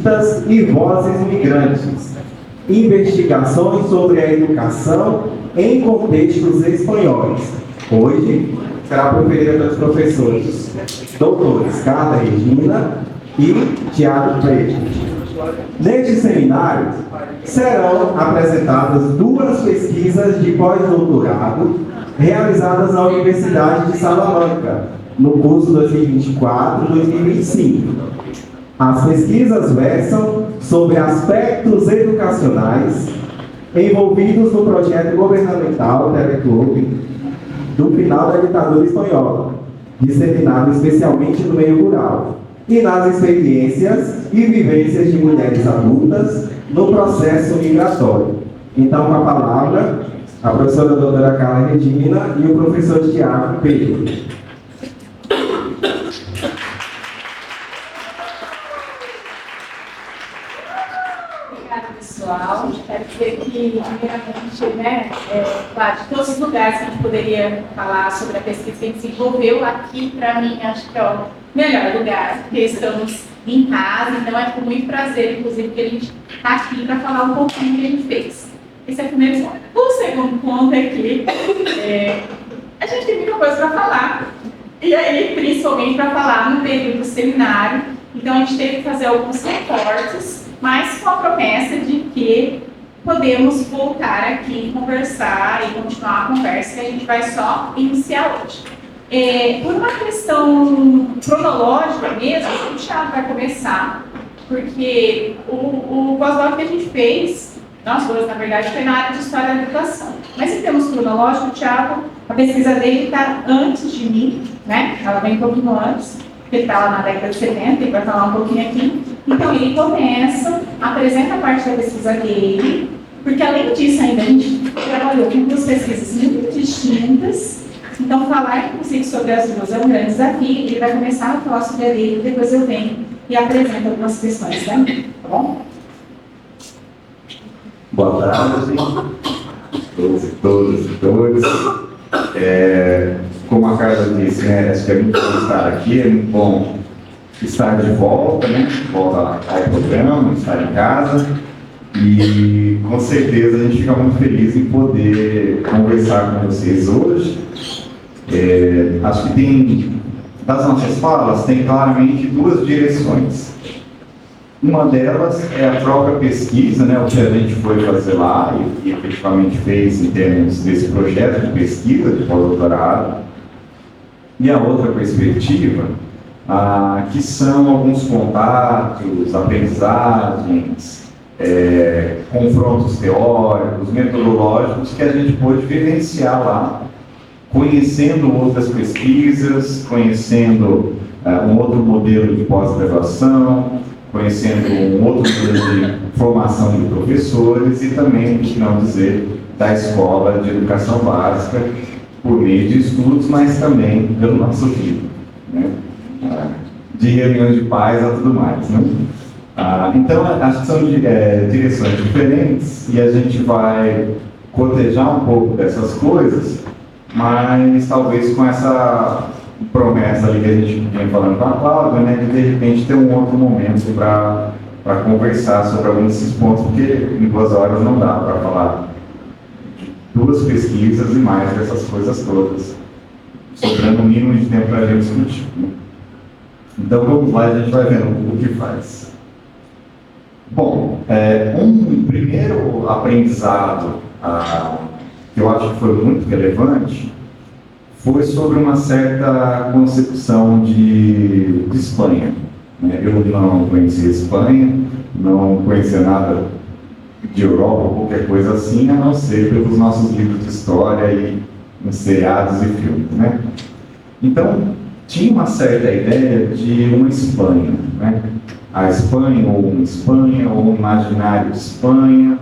artistas e vozes migrantes. Investigações sobre a educação em contextos espanhóis. Hoje será proferida pelos professores doutores Carla Regina e Tiago Preto. Neste seminário, serão apresentadas duas pesquisas de pós-doutorado realizadas na Universidade de Salamanca, no curso 2024-2025. As pesquisas versam sobre aspectos educacionais envolvidos no projeto governamental Teleclube do final da ditadura espanhola, disseminado especialmente no meio rural, e nas experiências e vivências de mulheres adultas no processo migratório. Então, com a palavra, a professora doutora Carla Regina e o professor Tiago Pedro. Obrigada, pessoal. Quero dizer que, primeiramente, claro, de todos os lugares que a gente poderia falar sobre a pesquisa que a gente desenvolveu, aqui, para mim, acho que é o melhor lugar, porque estamos em casa, então é com muito prazer, inclusive, que a gente está aqui para falar um pouquinho do que a gente fez. Esse é o primeiro ponto. O segundo ponto é que a gente tem muita coisa para falar, e aí, principalmente para falar no período do seminário, então a gente teve que fazer alguns recortes, mas com a promessa de que podemos voltar aqui e conversar e continuar a conversa que a gente vai só iniciar hoje. Por uma questão cronológica mesmo, o Thiago vai começar, porque o pós-doc que a gente fez, nós dois, na verdade, foi na área de História da Educação. Mas em termos cronológicos, o Thiago, a pesquisa dele está antes de mim, né? Ela vem um pouquinho antes, porque ele está lá na década de 70, ele vai falar um pouquinho aqui. Então, ele começa, apresenta a parte da pesquisa dele, porque além disso ainda a gente trabalhou com duas pesquisas muito distintas. Então, falar inclusive sobre as duas é um grande desafio. Ele vai começar a falar sobre a dele, depois eu venho e apresento algumas questões também, tá bom? Boa tarde, todos e todas. Como a Carla disse, acho que é muito bom estar aqui, é muito bom estar de volta, volta ao programa, estar em casa. E com certeza a gente fica muito feliz em poder conversar com vocês hoje. Acho que das nossas falas, tem claramente duas direções. Uma delas é a própria pesquisa, o que a gente foi fazer lá e efetivamente fez em termos desse projeto de pesquisa de pós-doutorado. E a outra perspectiva, que são alguns contatos, aprendizagens, confrontos teóricos, metodológicos que a gente pôde vivenciar lá, conhecendo outras pesquisas, conhecendo um outro modelo de pós-graduação, conhecendo um outro modelo de formação de professores e também, por que não dizer, da escola de educação básica, por meio de estudos, mas também pelo nosso vida, de reuniões de pais a tudo mais. Então, acho que são direções diferentes e a gente vai cotejar um pouco dessas coisas, mas talvez com essa promessa ali que a gente vem falando com a Cláudia, de repente ter um outro momento para conversar sobre alguns desses pontos, porque em 2 horas não dá para falar de 2 pesquisas e mais dessas coisas todas, sobrando um mínimo de tempo para a gente discutir. Então vamos lá, a gente vai vendo o que faz. Bom, um primeiro aprendizado que eu acho que foi muito relevante foi sobre uma certa concepção de Espanha. Eu não conhecia Espanha, não conhecia nada de Europa, qualquer coisa assim, a não ser pelos nossos livros de história e nos seriados e filmes. Então, tinha uma certa ideia de uma Espanha, a Espanha, ou uma Espanha, ou um imaginário de Espanha.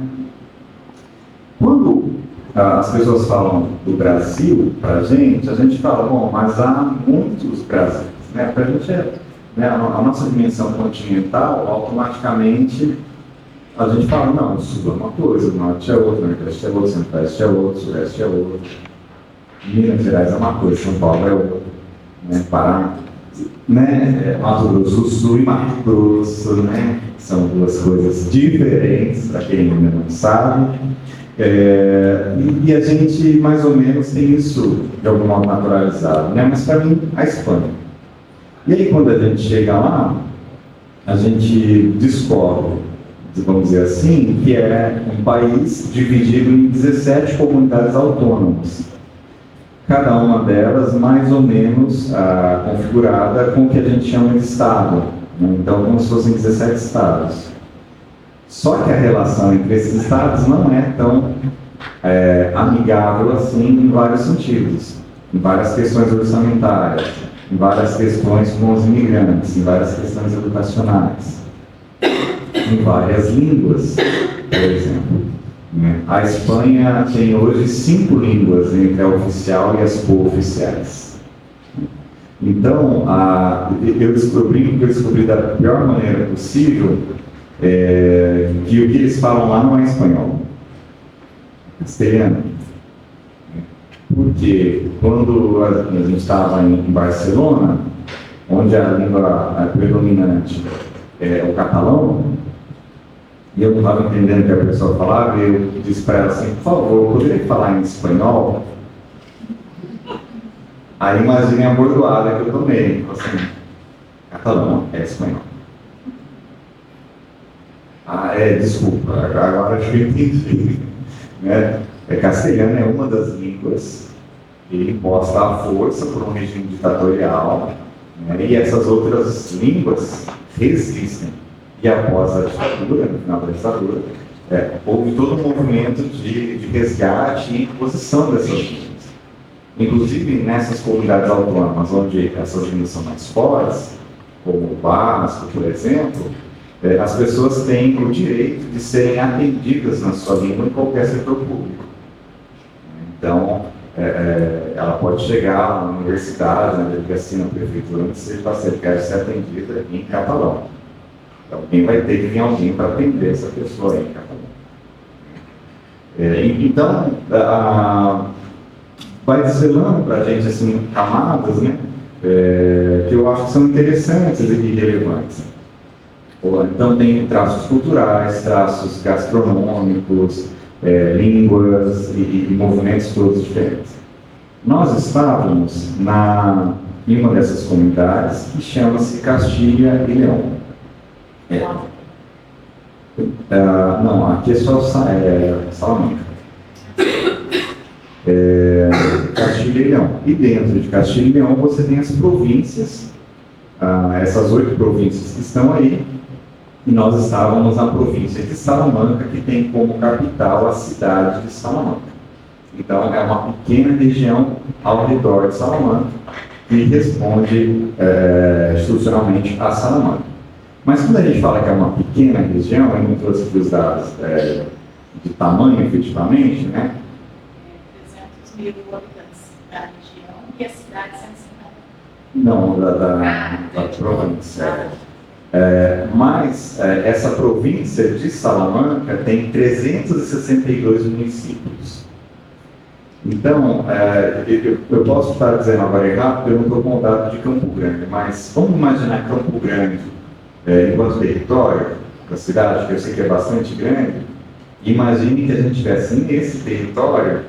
Quando as pessoas falam do Brasil, para a gente fala, bom, mas há muitos Brasis, para a gente a nossa dimensão continental, automaticamente a gente fala, não, o sul é uma coisa, o norte é outra, o nordeste é outra, o centro-oeste é outra, o sudeste é outra, Minas Gerais é uma coisa, São Paulo é outra, Paraná, né? Mato Grosso do Sul e Mato Grosso, né? São duas coisas diferentes, para quem ainda não sabe. E a gente, mais ou menos, tem isso de algum modo naturalizado, né? Mas para mim, a Espanha. E aí, quando a gente chega lá, a gente descobre, vamos dizer assim, que é um país dividido em 17 comunidades autônomas. Cada uma delas mais ou menos configurada com o que a gente chama de Estado, né? Então, como se fossem 17 estados. Só que a relação entre esses estados não é tão amigável assim em vários sentidos, em várias questões orçamentárias, em várias questões com os imigrantes, em várias questões educacionais, em várias línguas, por exemplo. A Espanha tem hoje 5 línguas entre a oficial e as cooficiais. Então, eu descobri da pior maneira possível que o que eles falam lá não é espanhol, é castelhano. Porque quando a gente estava em Barcelona, onde a língua predominante é o catalão, e eu não estava entendendo o que a pessoa falava, e eu disse para ela assim, por favor, poderia falar em espanhol? Aí imagine a bordoada que eu tomei, assim, catalão é espanhol. Desculpa, agora acho que eu entendi. Né? Castelhano é uma das línguas imposta à força por um regime ditatorial, né? E essas outras línguas resistem. E após a ditadura, no final da ditadura, houve todo um movimento de resgate e imposição dessas línguas. Inclusive nessas comunidades autônomas, onde essas línguas são mais fortes, como o basco, por exemplo, as pessoas têm o direito de serem atendidas na sua língua em qualquer setor público. Então, ela pode chegar na universidade, na delegacia, na prefeitura, onde você quer ser atendida em catalão. Então, alguém vai ter que vir alguém para atender essa pessoa em catalão. Então, vai desvelando para a gente assim, camadas, né, que eu acho que são interessantes e relevantes. Então, tem traços culturais, traços gastronômicos, línguas e movimentos todos diferentes. Nós estávamos em uma dessas comunidades que chama-se Castilha e León. Não, aqui é só Salamanca. Castilha e León. E dentro de Castilha e León você tem as províncias, essas 8 províncias que estão aí. E nós estávamos na província de Salamanca, que tem como capital a cidade de Salamanca. Então, é uma pequena região ao redor de Salamanca que responde institucionalmente a Salamanca. Mas quando a gente fala que é uma pequena região, eu não trouxe aqui os dados de tamanho, efetivamente, né? 300 mil habitantes da região e a cidade 150. Não, da província. Mas essa província de Salamanca tem 362 municípios. Então, eu posso estar dizendo agora errado, porque eu não estou com o dado de Campo Grande, mas vamos imaginar Campo Grande enquanto território da cidade, que eu sei que é bastante grande. Imagine que a gente tivesse nesse território,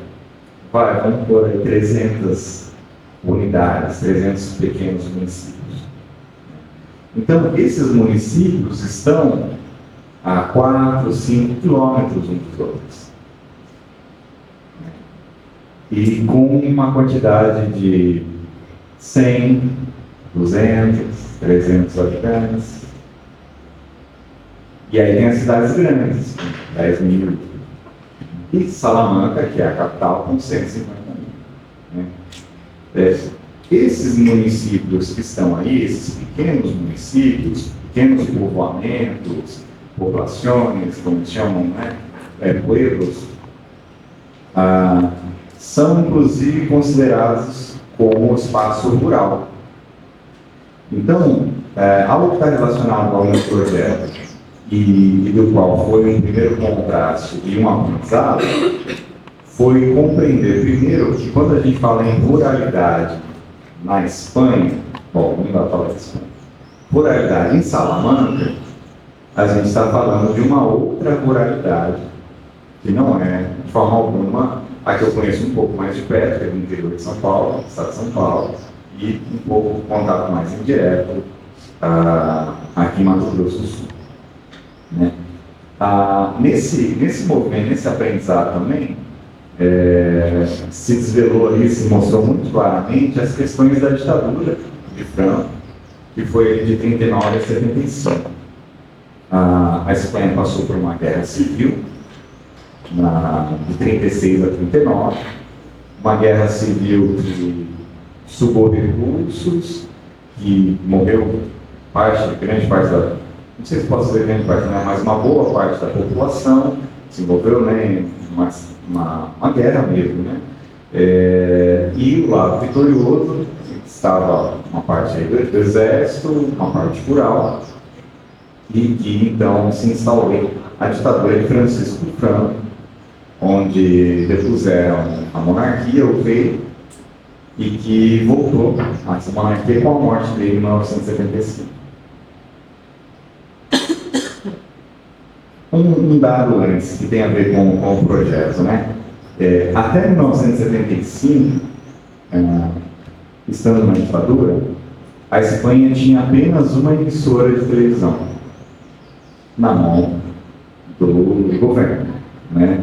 vamos pôr aí 300 unidades, 300 pequenos municípios. Então, esses municípios estão a 4, 5 quilômetros uns dos outros. E com uma quantidade de 100, 200, 300 habitantes. E aí tem as cidades grandes, 10 mil. E Salamanca, que é a capital, com 150 mil. Né? Esses municípios que estão aí, esses pequenos municípios, pequenos povoamentos, populações, como chamam, né? Pueblos, são inclusive considerados como espaço rural. Então, algo que está relacionado ao meu projeto e do qual foi um primeiro contraste e um aprendizado, foi compreender primeiro que quando a gente fala em ruralidade na Espanha, Bom, vamos dar para isso. Ruralidade em Salamanca, a gente está falando de uma outra ruralidade, que não é, de forma alguma, a que eu conheço um pouco mais de perto, que é do interior de São Paulo, estado de São Paulo, e um pouco contato mais indireto aqui em Mato Grosso do Sul. Né? Nesse movimento, nesse aprendizado também, se desvelou ali, se mostrou muito claramente as questões da ditadura de Franco, que foi de 39 a 75. A Espanha passou por uma guerra civil, de 36 a 39, uma guerra civil que sugou recursos, que morreu grande parte da, não sei se posso dizer grande parte, né, mas uma boa parte da população, se envolveu, né, uma guerra mesmo, né? E o lado vitorioso estava uma parte aí do exército, uma parte rural, e que então se instaurou a ditadura de Francisco Franco, onde depuseram a monarquia, o rei, e que voltou a essa monarquia com a morte dele em 1975. Um dado antes, que tem a ver com o projeto, né? Até 1975, estando na ditadura, a Espanha tinha apenas uma emissora de televisão na mão do governo, né?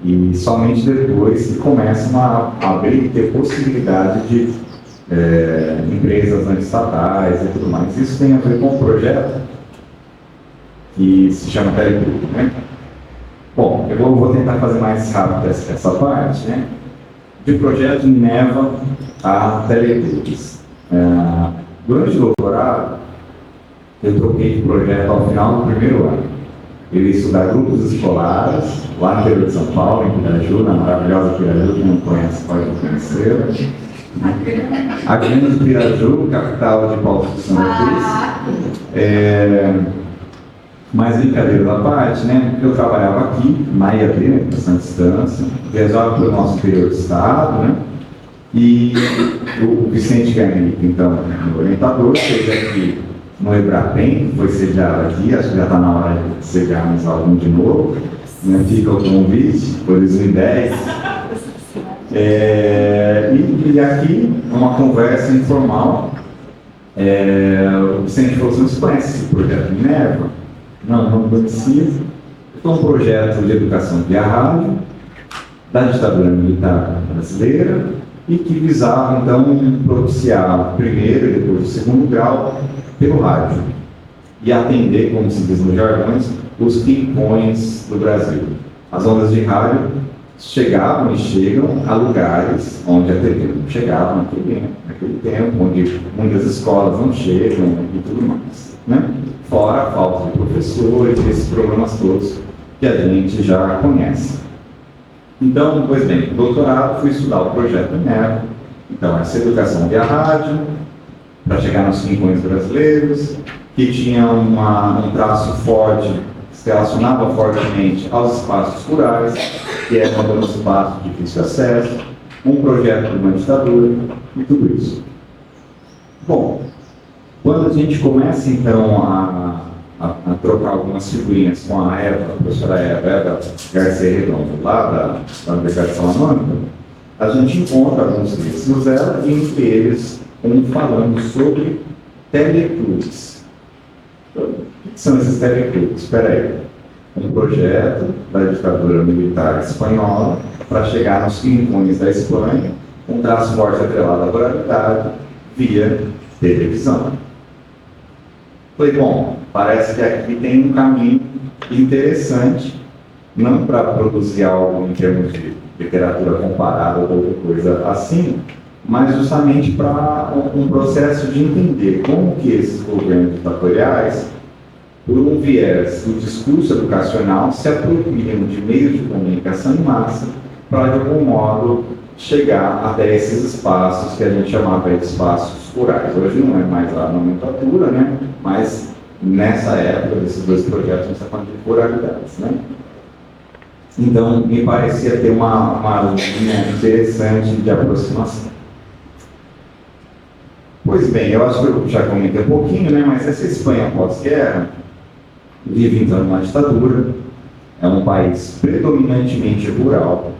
E somente depois que começam a abrir e ter possibilidade de empresas estatais e tudo mais. Isso tem a ver com um projeto que se chama Telepub, né? Bom, eu vou tentar fazer mais rápido essa parte, né? De projeto Minerva a Telepubs. Durante o doutorado, eu troquei de projeto ao final do primeiro ano. Eu ia estudar grupos escolares, lá no interior de São Paulo, em Piraju, na maravilhosa Piraju, quem não conhece pode conhecer. A grande Piraju, capital de Paulo de São Luís. Mas brincadeiras à parte, né? Eu trabalhava aqui, na IAD, né, questão de distância, viajava pelo nosso interior do estado, né? E o Vicente Garnick, então, o orientador, esteve aqui no Ebrapem, foi sediado aqui, acho que já está na hora de sediarmos algum de novo, né? Fica o convite, por 2010. E aqui, uma conversa informal, o Vicente falou assim: você conhece esse projeto Minerva? Não conhecia. Foi um projeto de educação via rádio, da ditadura militar brasileira, e que visava, então, propiciar o primeiro e depois o segundo grau pelo rádio, e atender, como se diz nos jargões, os ping-pongs do Brasil. As ondas de rádio chegavam e chegam a lugares onde a TV não chegava naquele tempo, onde muitas escolas não chegam e tudo mais, né? Fora a falta de professores e esses problemas todos que a gente já conhece. Então, pois bem, no doutorado fui estudar o projeto Minerva, então essa educação via rádio, para chegar nos ping-pongs brasileiros, que tinha um traço forte, que se relacionava fortemente aos espaços rurais, que eram um espaço de difícil acesso, um projeto de uma ditadura e tudo isso. Bom, quando a gente começa então a trocar algumas figurinhas com a professora Eva Garcia Redondo, lá da Universidade de Salamanca, a gente encontra alguns textos dela, e entre eles falando sobre teleclubes. O que são esses teleclubes? Espera aí. Um projeto da ditadura militar espanhola para chegar nos ping-pongs da Espanha, um traço forte atrelado à ruralidade via televisão. Falei, bom, parece que aqui tem um caminho interessante, não para produzir algo em termos de literatura comparada ou outra coisa assim, mas justamente para um processo de entender como que esses governos ditatoriais, por um viés do discurso educacional, se apropriam de meios de comunicação em massa para, de algum modo, chegar até esses espaços que a gente chamava de espaços rurais. Hoje não é mais a nomenclatura, né? Mas nessa época, desses dois projetos, a gente está falando de ruralidades, né? Então, me parecia ter uma linha interessante de aproximação. Pois bem, eu acho que eu já comentei um pouquinho, né, mas essa Espanha pós-guerra vive então numa ditadura, é um país predominantemente rural.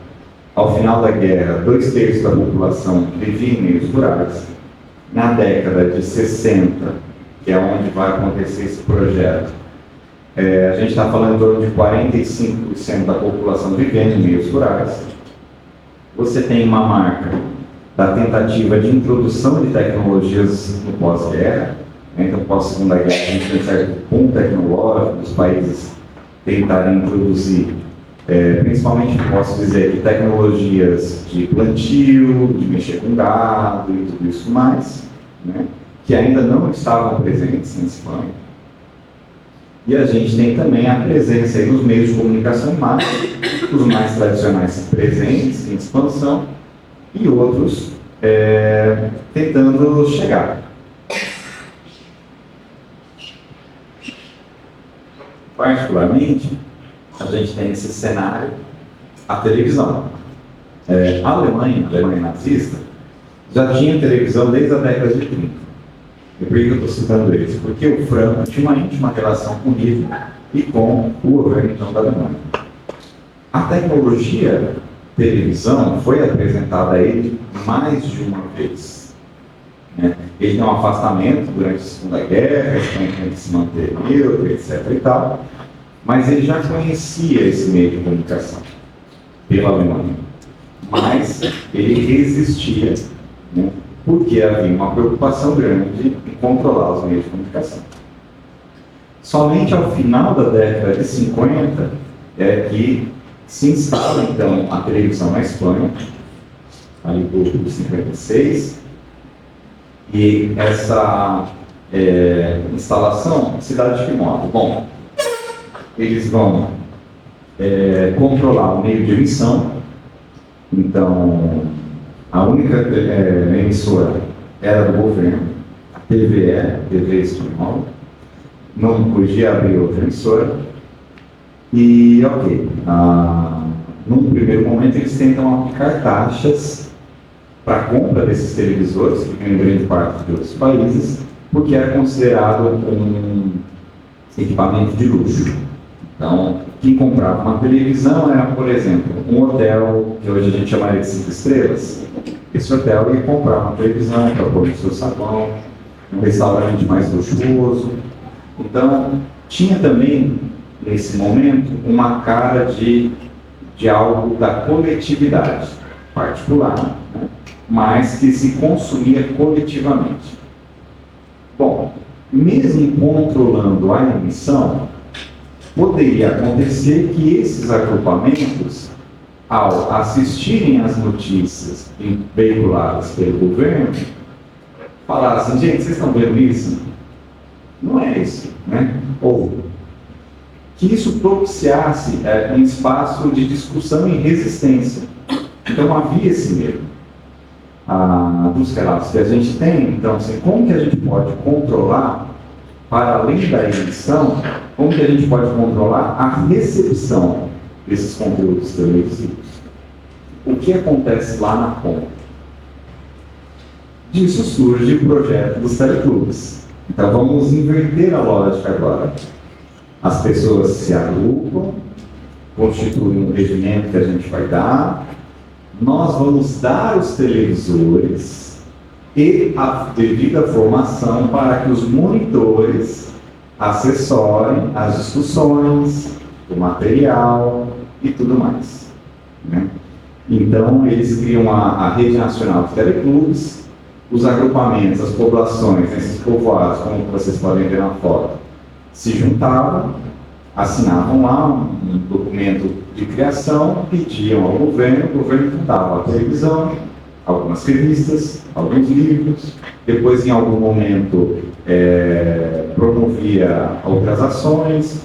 Ao final da guerra, 2/3 da população vivia em meios rurais. Na década de 60, que é onde vai acontecer esse projeto, a gente está falando em torno de 45% da população vivendo em meios rurais. Você tem uma marca da tentativa de introdução de tecnologias no pós-guerra. Então, pós-segunda guerra, a gente tem um certo boom tecnológico dos países tentarem introduzir, principalmente, posso dizer, que tecnologias de plantio, de mexer com gado e tudo isso mais, né, que ainda não estavam presentes em Espanha. E a gente tem também a presença aí nos meios de comunicação em massa, os mais tradicionais presentes em expansão e outros tentando chegar. Particularmente, a gente tem esse cenário, a televisão. A Alemanha nazista, já tinha televisão desde a década de 30. E por que eu estou citando isso? Porque o Franco tinha uma íntima relação com Hitler e com o governo então, da Alemanha. A tecnologia televisão foi apresentada a ele mais de uma vez. Né? Ele tem um afastamento durante a Segunda Guerra, ele tem que se manter neutro, etc. e tal, mas ele já conhecia esse meio de comunicação pela Alemanha. Mas ele resistia, né? Porque havia uma preocupação grande em controlar os meios de comunicação. Somente ao final da década de 50 é que se instala, então, a televisão na Espanha, ali por 56, e essa instalação se dá de que modo? Bom, eles vão controlar o meio de emissão, então, a única emissora era do governo, a TVE, TV Espanhola, não podia abrir outra emissora. E, ok, num primeiro momento eles tentam aplicar taxas para a compra desses televisores, que vem em grande parte de outros países, porque era considerado um equipamento de luxo. Então, quem comprava uma televisão era, por exemplo, um hotel, que hoje a gente chamaria de 5 estrelas. Esse hotel ia comprar uma televisão para pôr no seu salão, um restaurante mais luxuoso. Então, tinha também, nesse momento, uma cara de algo da coletividade particular, né? Mas que se consumia coletivamente. Bom, mesmo controlando a emissão, poderia acontecer que esses agrupamentos, ao assistirem às notícias veiculadas pelo governo, falassem: gente, vocês estão vendo isso? Não é isso, né? Ou que isso propiciasse um espaço de discussão e resistência. Então havia esse medo. Dos relatos que a gente tem, então, assim, como que a gente pode controlar, para além da emissão, como que a gente pode controlar a recepção desses conteúdos televisivos? O que acontece lá na ponta? Disso surge o projeto dos teleclubes. Então vamos inverter a lógica agora. As pessoas se agrupam, constituem um regimento que a gente vai dar, nós vamos dar os televisores e a devida formação para que os monitores assessorem as discussões, o material e tudo mais, né? Então, eles criam a Rede Nacional de Teleclubes, os agrupamentos, as populações, esses povoados, como vocês podem ver na foto, se juntavam, assinavam lá um documento de criação, pediam ao governo, o governo dava a televisão, algumas revistas, alguns livros, depois em algum momento promovia outras ações,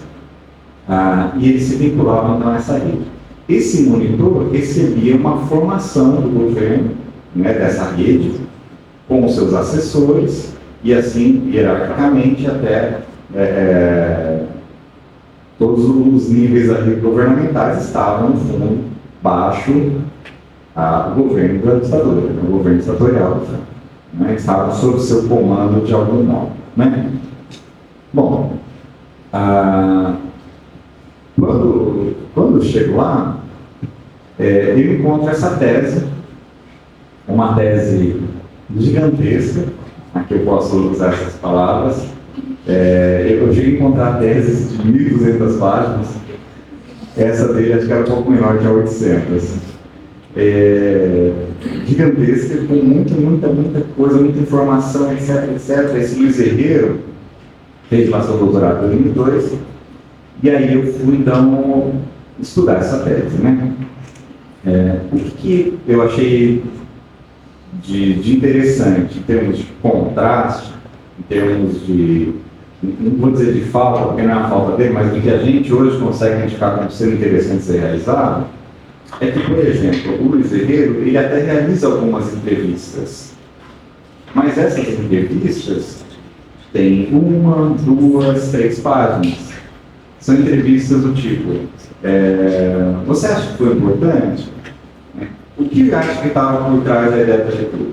e eles se vinculavam então a essa rede. Esse monitor recebia uma formação do governo, né, dessa rede, com os seus assessores, e assim, hierarquicamente, até todos os níveis ali governamentais estavam, no fundo, baixo do governo da ditadura, do governo ditatorial. né? Estavam sob o seu comando de algum modo, né? Bom, quando eu chego lá, eu encontro essa tese, uma tese gigantesca, aqui eu posso usar essas palavras. Eu cheguei a encontrar teses de 1.200 páginas, essa dele acho que era um pouco menor, que é 800. Gigantesca, com muita coisa, muita informação, etc. Esse Luiz Herreiro fez lá seu doutorado em 2002, e aí eu fui então estudar essa tese, né? O que eu achei de interessante em termos de contraste, em termos de, não vou dizer de falta, porque não é a falta dele, mas do que a gente hoje consegue indicar como sendo interessante ser realizado, é que, por exemplo, o Luiz Herreiro, ele até realiza algumas entrevistas, mas essas entrevistas têm 1, 2, 3 páginas. São entrevistas do tipo, você acha que foi importante? O que acha que estava por trás da ideia da leitura?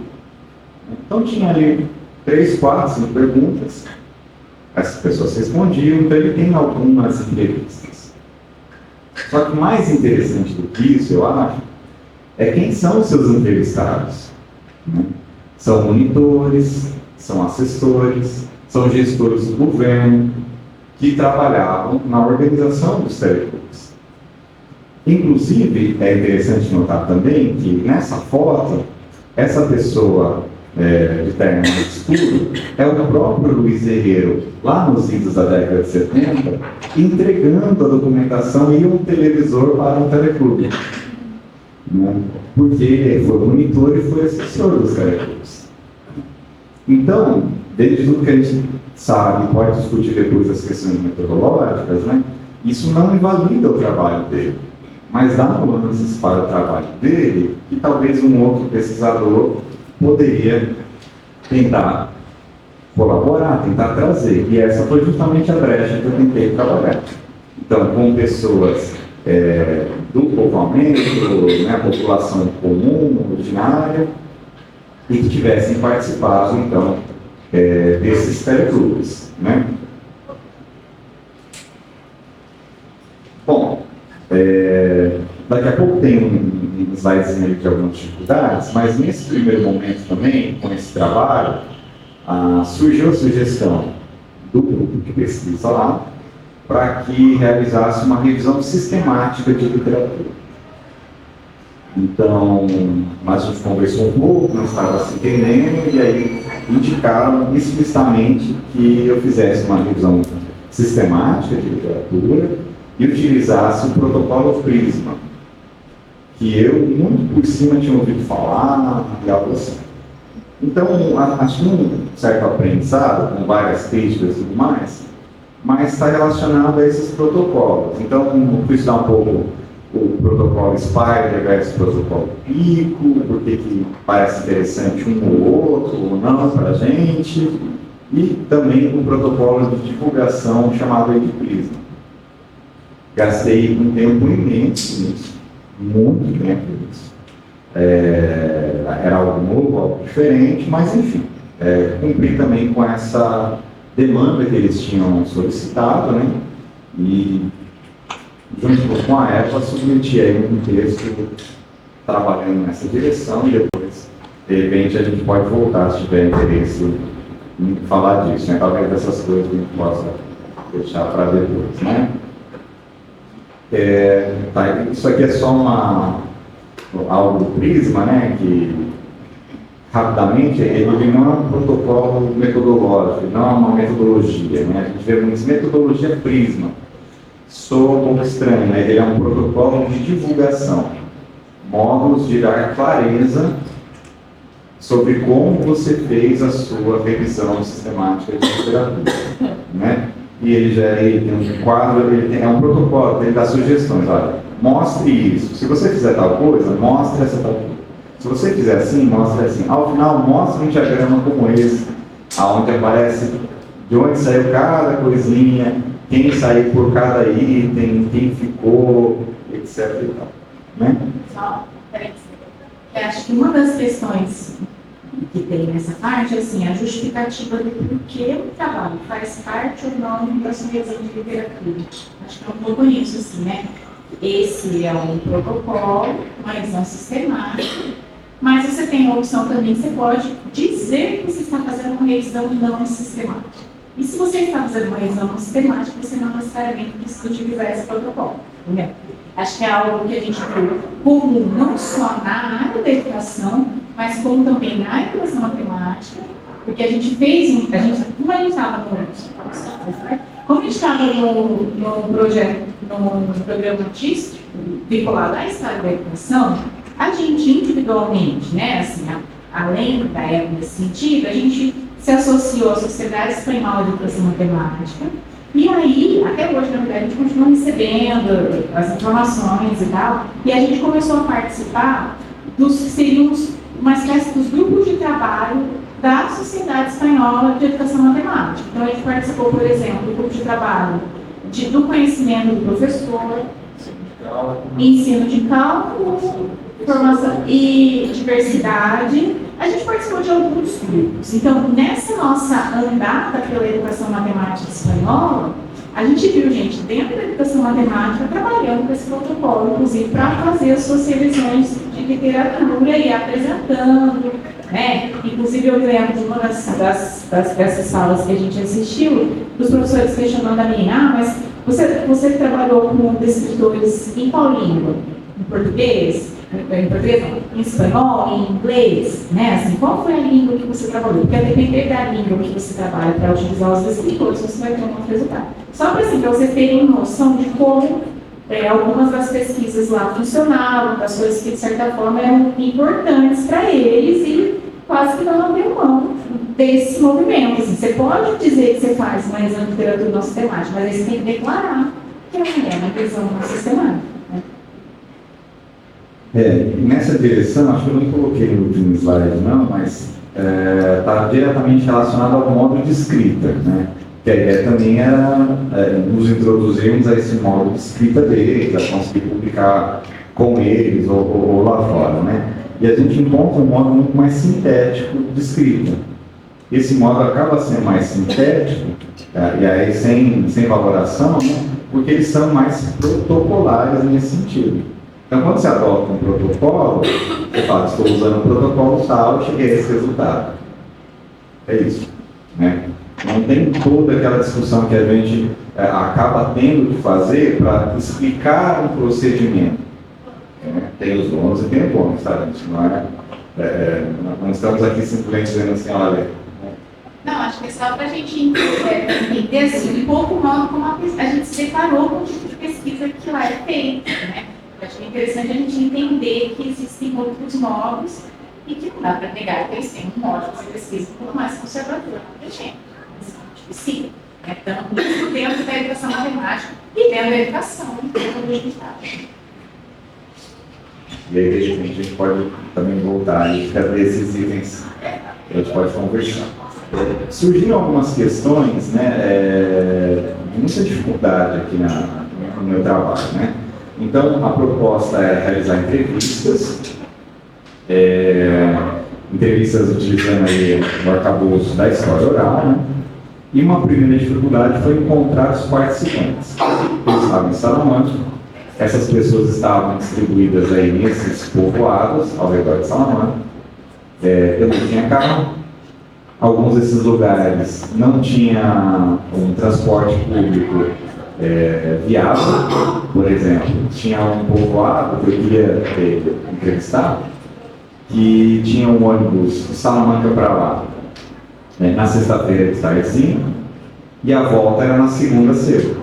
Então tinha ali 3, 4, 5 perguntas, essas pessoas respondiam, então ele tem algumas entrevistas. Só que mais interessante do que isso, eu acho, é quem são os seus entrevistados. Né? São monitores, são assessores, são gestores do governo, que trabalhavam na organização dos teleclubes. Inclusive, é interessante notar também que nessa foto, essa pessoa de terno escuro é o próprio Luiz Herreiro, lá nos idos da década de 70, entregando a documentação e um televisor para um teleclube. Né? Porque ele foi monitor e foi assessor dos teleclubes. Então, desde tudo que a gente sabe, pode discutir depois as questões metodológicas, né? Isso não invalida o trabalho dele, mas dá nuances para o trabalho dele que talvez um outro pesquisador poderia tentar colaborar, tentar trazer. E essa foi justamente a brecha que eu tentei trabalhar. Então, com pessoas do povoamento, né, a população comum, ordinária, e que tivessem participado, então, desses teleclubes, né? Bom, daqui a pouco tem um slidezinho de algumas dificuldades, mas nesse primeiro momento também, com esse trabalho, surgiu a sugestão do grupo de pesquisa lá para que realizasse uma revisão sistemática de literatura. Então, a gente conversou um pouco, não estava se entendendo, e aí indicaram explicitamente que eu fizesse uma revisão sistemática de literatura e utilizasse o protocolo Prisma, que eu, muito por cima, tinha ouvido falar e algo assim. Então, acho que um certo aprendizado, com várias críticas e tudo mais, mas está relacionado a esses protocolos. Então, eu fui estudar um pouco o protocolo Spider versus o protocolo Pico, porque que parece interessante um ou outro, ou não, para a gente, e também um protocolo de divulgação chamado de Prisma. Gastei um tempo imenso nisso, muito tempo nisso. Era algo novo, algo diferente, mas enfim, cumpri também com essa demanda que eles tinham solicitado, né? E junto com a EPA, submeti aí um texto trabalhando nessa direção e depois, de repente, a gente pode voltar se tiver interesse em falar disso, né? Talvez dessas coisas que a gente possa deixar para depois, né? Isso aqui é só algo do Prisma, né? Que rapidamente, ele não é um protocolo metodológico, não é uma metodologia, né? A gente vê muitas metodologia Prisma. Soa um pouco estranho, né? Ele é um protocolo de divulgação, modos de dar clareza sobre como você fez a sua revisão sistemática de literatura, né? E ele tem um quadro, é um protocolo, ele dá sugestões, olha, mostre isso, se você fizer tal coisa, mostre essa tal coisa, se você fizer assim, mostre assim, ao final mostre um diagrama como esse, onde aparece de onde saiu cada coisinha, quem saiu por cada item, quem ficou, etc. E tal, né? Só, peraí, eu acho que uma das questões que tem nessa parte, assim, a justificativa do porquê o trabalho faz parte ou não da sua revisão de literatura. Acho que é um pouco isso, assim, né? Esse é um protocolo, uma revisão sistemática, mas você tem a opção também, você pode dizer que você está fazendo uma revisão não sistemática. E se você está fazendo uma revisão não sistemática, você não necessariamente precisa utilizar esse protocolo. Entendeu? Acho que é algo que a gente vê comum não só na área da educação, mas como também na educação matemática, porque a gente fez, como a gente estava no projeto, no programa artístico, vinculado à história da educação, a gente individualmente, né, assim, além da época nesse sentido, a gente se associou à Sociedade Espanhola de Educação Matemática, e aí, até hoje, na verdade, a gente continua recebendo as informações e tal, e a gente começou a participar dos que seriam uma espécie dos grupos de trabalho da Sociedade Espanhola de Educação Matemática. Então, a gente participou, por exemplo, do grupo de trabalho do conhecimento do professor, ensino de cálculo, formação e diversidade. A gente participou de alguns grupos. Então, nessa nossa andada pela educação matemática espanhola, a gente viu gente dentro da educação matemática trabalhando com esse protocolo, inclusive para fazer as suas revisões de literatura e apresentando, né? Inclusive, eu lembro de uma dessas salas que a gente assistiu, dos professores questionando a mim, mas você trabalhou com descritores em qual língua? Em português? Em espanhol, em inglês, né? Assim, qual foi a língua que você trabalhou? Porque a depender da língua que você trabalha para utilizar os descritores, você vai ter um outro resultado. Só para assim, vocês terem noção de como algumas das pesquisas lá funcionavam, das coisas que de certa forma eram importantes para eles e quase que não abriu mão desse movimento. Assim, você pode dizer que você faz uma revisão de literatura não sistemática, mas aí você tem que declarar que é uma revisão não sistemática. Nessa direção, acho que eu não coloquei no último slide não, mas está diretamente relacionado ao modo de escrita, né? Que a ideia também era nos introduzirmos a esse modo de escrita deles, a conseguir publicar com eles ou lá fora, né? E a gente encontra um modo muito mais sintético de escrita. Esse modo acaba sendo mais sintético, e aí sem valoração, né? Porque eles são mais protocolares nesse sentido. Então, quando você adota um protocolo, você fala, estou usando um protocolo tal, cheguei a esse resultado. É isso, né? Não tem toda aquela discussão que a gente acaba tendo que fazer para explicar um procedimento. Tem os bônus e tem o bônus, tá, gente? Não estamos aqui simplesmente dizendo assim, olha... Não, acho que é só para a gente entender assim, um pouco mal como a gente se deparou com o tipo de pesquisa que lá é feita, né? Acho que é interessante a gente entender que existem outros modos e que não dá para negar que eles têm um modo de pesquisa um pouco mais conservador que a gente. Sim, tanto dentro da educação matemática e dentro da educação digital. E aí, de repente, a gente pode também voltar e fazer esses itens, a gente pode conversar. Surgiram algumas questões, né, de muita dificuldade aqui no meu trabalho, né? Então, a proposta é realizar entrevistas utilizando aí o arcabouço da história oral, né? E uma primeira dificuldade foi encontrar os participantes. Eles estavam em Salamanca, essas pessoas estavam distribuídas aí nesses povoados ao redor de Salamanca. Eu não tinha carro, alguns desses lugares não tinha um transporte público viável. Por exemplo, tinha um povoado que eu queria entrevistar, que tinha um ônibus de Salamanca para lá, na sexta-feira de tardezinha, e a volta era na segunda cedo.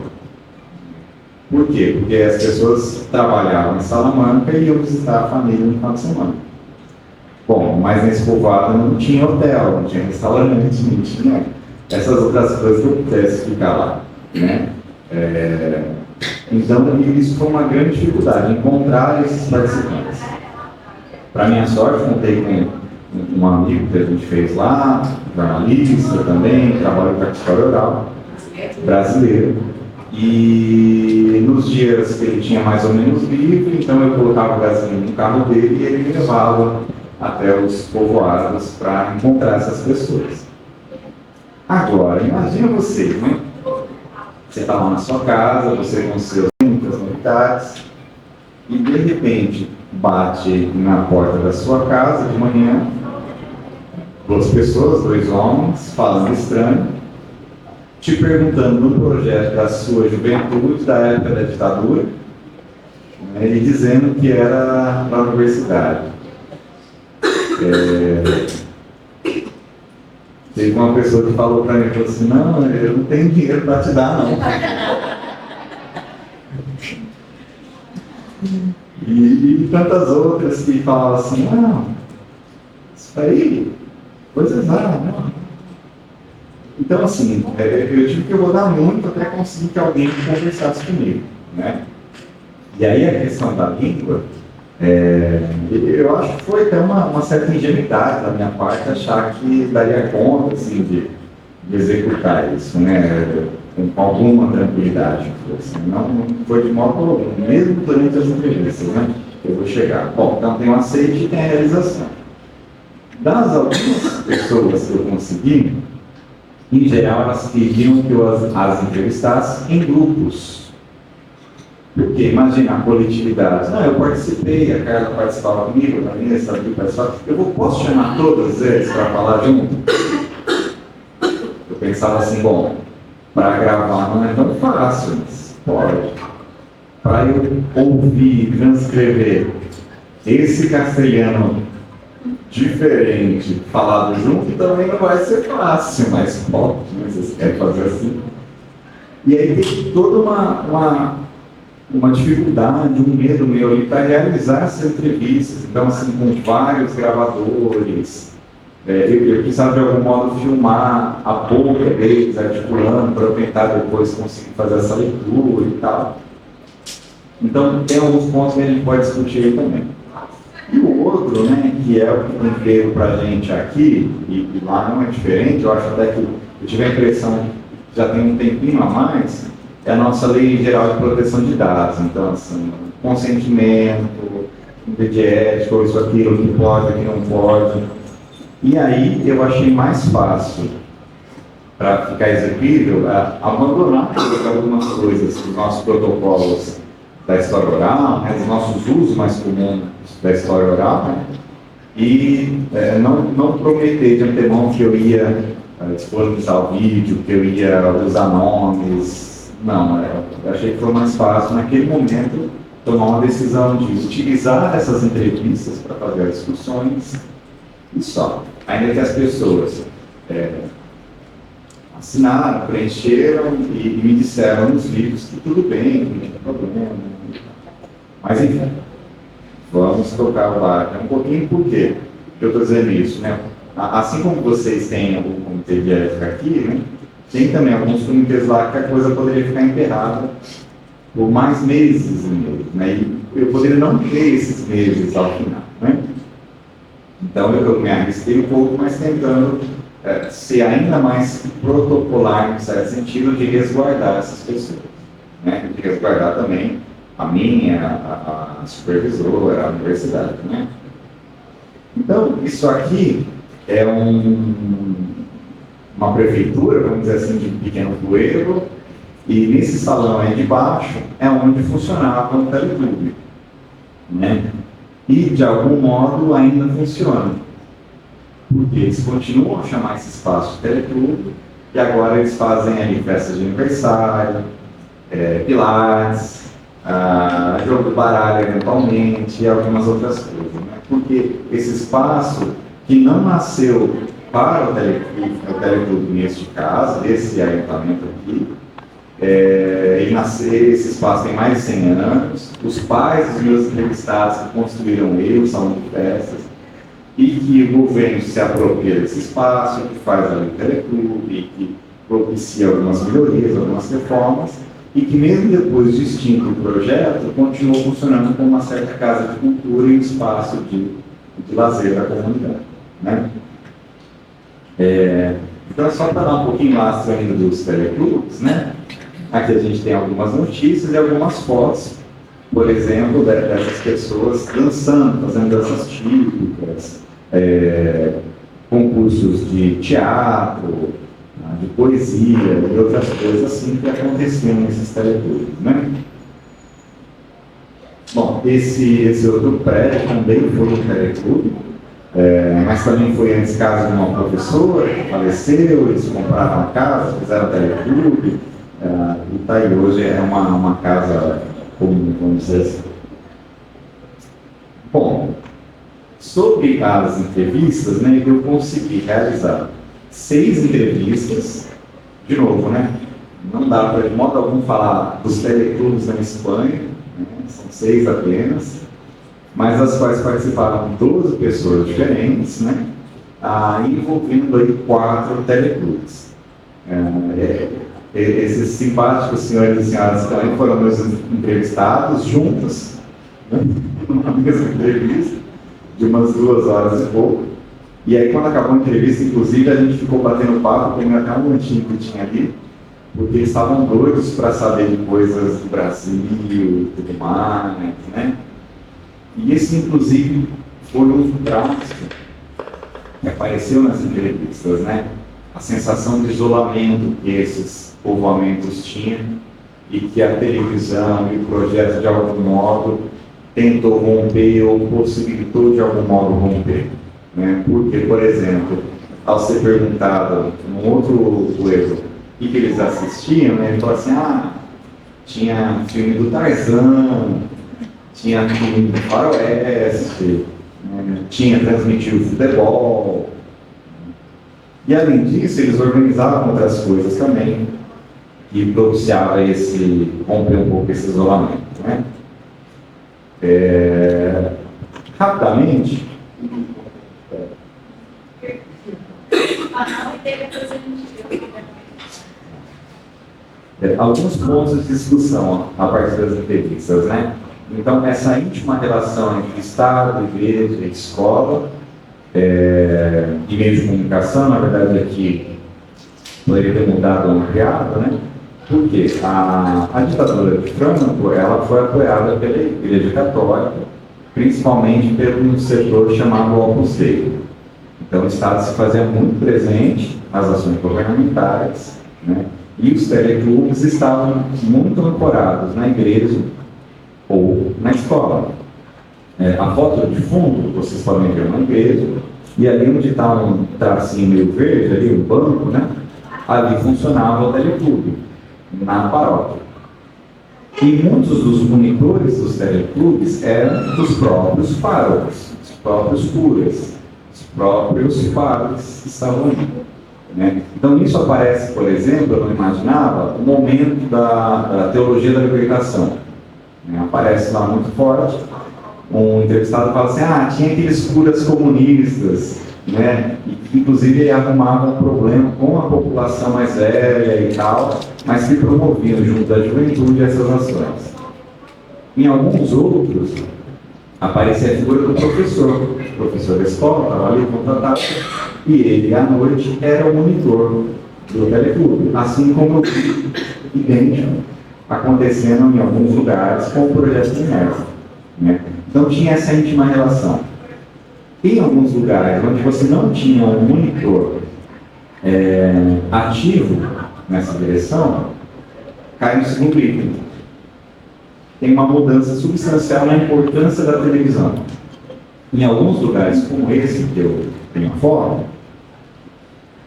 Por quê? Porque as pessoas trabalhavam em Salamanca e iam visitar a família no final de semana. Bom, mas nesse povoado não tinha hotel, não tinha restaurante, não tinha essas outras coisas que eu pudesse ficar lá, né? Então, isso foi uma grande dificuldade, encontrar esses participantes. Para minha sorte, contei com um amigo que a gente fez lá, jornalista também, trabalha com a história oral, brasileiro. E nos dias que ele tinha mais ou menos livre, então eu colocava gasolina no carro dele e ele me levava até os povoados para encontrar essas pessoas. Agora, imagina você, né? Você está lá na sua casa, você com seus novidades, e de repente bate na porta da sua casa de manhã, duas pessoas, dois homens, falando estranho, te perguntando do projeto da sua juventude, da época da ditadura, né, e dizendo que era para a universidade. Teve uma pessoa que falou para mim, falou assim, não, eu não tenho dinheiro para te dar, não. E tantas outras que falavam assim, não, isso aí, coisas raras, né? Então, assim, eu tive que rodar muito até conseguir que alguém conversasse comigo, né? E aí a questão da língua, eu acho que foi até uma certa ingenuidade da minha parte achar que daria conta, assim, de executar isso, né? Com alguma tranquilidade. Assim, não foi de modo algum, mesmo durante as entrevistas, né? Eu vou chegar. Bom, então tem o aceite e tem a realização. Das algumas pessoas que eu consegui, em geral, elas queriam que eu as entrevistasse em grupos. Porque, imagina, a coletividade. Não, eu participei, a Carla participava comigo, a Vanessa aqui participava. Posso chamar todas eles para falar junto? Eu pensava assim, bom, para gravar não é tão fácil, mas pode. Para eu ouvir e transcrever esse castelhano diferente falado junto também não vai ser fácil, mas pode, vocês querem fazer assim. E aí tem toda uma dificuldade, um medo meu ali para realizar essas entrevistas. Então, assim, com vários gravadores, eu precisava de algum modo filmar a boca deles, articulando, para eu tentar depois conseguir fazer essa leitura e tal. Então, tem alguns pontos que a gente pode discutir aí também. E o outro, né, que é o que tem feito para a gente aqui, e lá não é diferente, eu acho até que eu tive a impressão que já tem um tempinho a mais, é a nossa Lei Geral de Proteção de Dados. Então, assim, consentimento, de ética, ou isso, aquilo, que pode, o que não pode. E aí eu achei mais fácil, para ficar execuível, abandonar algumas coisas dos nossos protocolos da história oral, né, dos nossos usos mais comuns da história oral, né, e não prometer de antemão que eu ia disponibilizar o vídeo, que eu ia usar nomes. Não, eu achei que foi mais fácil, naquele momento, tomar uma decisão de utilizar essas entrevistas para fazer as discussões e só. Ainda que as pessoas assinaram, preencheram e me disseram nos vídeos que tudo bem, não tinha problema. Mas enfim, vamos tocar o barco um pouquinho. Por quê que eu estou dizendo isso, né? Assim como vocês têm o comitê de ética aqui, né, tem também alguns comitês lá que a coisa poderia ficar enterrada por mais meses e meses, né? E eu poderia não ter esses meses ao final, né? Então eu me arrisquei um pouco, mas tentando ser ainda mais protocolar, em certo sentido, de resguardar essas pessoas, né? De resguardar também a minha, a supervisora, a universidade, né? Então, isso aqui é uma prefeitura, vamos dizer assim, de Pequeno Coelho, e nesse salão aí de baixo é onde funcionava o teleclube, né? E, de algum modo, ainda funciona. Porque eles continuam a chamar esse espaço de teleclube, e agora eles fazem ali festas de aniversário, pilates, jogo de baralho eventualmente, e algumas outras coisas, né? Porque esse espaço, que não nasceu para o teleclube neste caso, esse ayuntamento aqui, esse espaço tem mais de 100 anos, os pais dos meus entrevistados que construíram ele, o salão de festas, e que o governo se apropria desse espaço, que faz ali o teleclube, que propicia algumas melhorias, algumas reformas, e que mesmo depois de extinto o projeto, continuou funcionando como uma certa casa de cultura e um espaço de lazer da comunidade, né? Então é só para dar um pouquinho lastro ainda dos teleclubes, né? Aqui a gente tem algumas notícias e algumas fotos, por exemplo, dessas pessoas dançando, fazendo danças típicas, concursos de teatro, de poesia e outras coisas assim que aconteciam nesses teleclubes, né? Bom, esse outro prédio também foi um teleclube, mas também foi antes casa de uma professora que faleceu, eles compraram a casa, fizeram teleclube, e tá aí, hoje é uma casa comum, vamos dizer assim. Bom, sobre as entrevistas, né, eu consegui realizar 6 entrevistas, de novo, né? Não dá para de modo algum falar dos teleclubes na Espanha, né, são 6 apenas, mas as quais participaram 12 pessoas diferentes, né? Envolvendo aí 4 teleclubes. Esses simpáticos senhores e senhoras também foram meus entrevistados juntos, né, numa mesma entrevista, de umas 2 horas e pouco. E aí, quando acabou a entrevista, inclusive, a gente ficou batendo papo, comendo até um lanchinho que tinha ali, porque eles estavam doidos para saber de coisas do Brasil e tudo mais, né? E esse, inclusive, foi um traço que apareceu nas entrevistas, né? A sensação de isolamento que esses povoamentos tinham e que a televisão e o projeto, de algum modo, tentou romper ou possibilitou, de algum modo, romper. Né? Porque, por exemplo, ao ser perguntado num outro erro o que eles assistiam, né? Ele falou assim, tinha filme do Tarzan, tinha filme do Faroeste, né? Tinha transmitido futebol. E além disso, eles organizavam outras coisas também, que propiciava romper um pouco esse isolamento. Né? Rapidamente, alguns pontos de discussão a partir das entrevistas, né? Então, essa íntima relação entre Estado, igreja e escola, e meio de comunicação, na verdade, aqui poderia ter mudado ou ampliado, né? Porque a ditadura de Franco, ela foi apoiada pela Igreja Católica, principalmente pelo setor chamado Opus Dei. Então, o Estado se fazia muito presente nas ações governamentais, né? E os teleclubes estavam muito ancorados na igreja ou na escola. A foto de fundo, vocês podem ver uma igreja, e ali onde está um tracinho meio verde, ali o banco, né? Ali funcionava o teleclube, na paróquia. E muitos dos monitores dos teleclubes eram dos próprios párocos, os próprios curas, os próprios padres que estavam ali. Né? Então, isso aparece, por exemplo, eu não imaginava, o momento da teologia da libertação. Né? Aparece lá muito forte. Um entrevistado fala assim, tinha aqueles curas comunistas, né? E que, inclusive, ele arrumava um problema com a população mais velha e tal, mas que promoviam, junto da juventude, essas ações. Em alguns outros, aparecia a figura do professor. O professor da escola estava ali contratado, e ele, à noite, era o monitor do teleclube, assim como eu vi idêntico acontecendo em alguns lugares com o projeto de Mersa, né? Então tinha essa íntima relação. Em alguns lugares onde você não tinha um monitor ativo nessa direção, cai no segundo item. Tem uma mudança substancial na importância da televisão. Em alguns lugares como esse que eu tenho foto,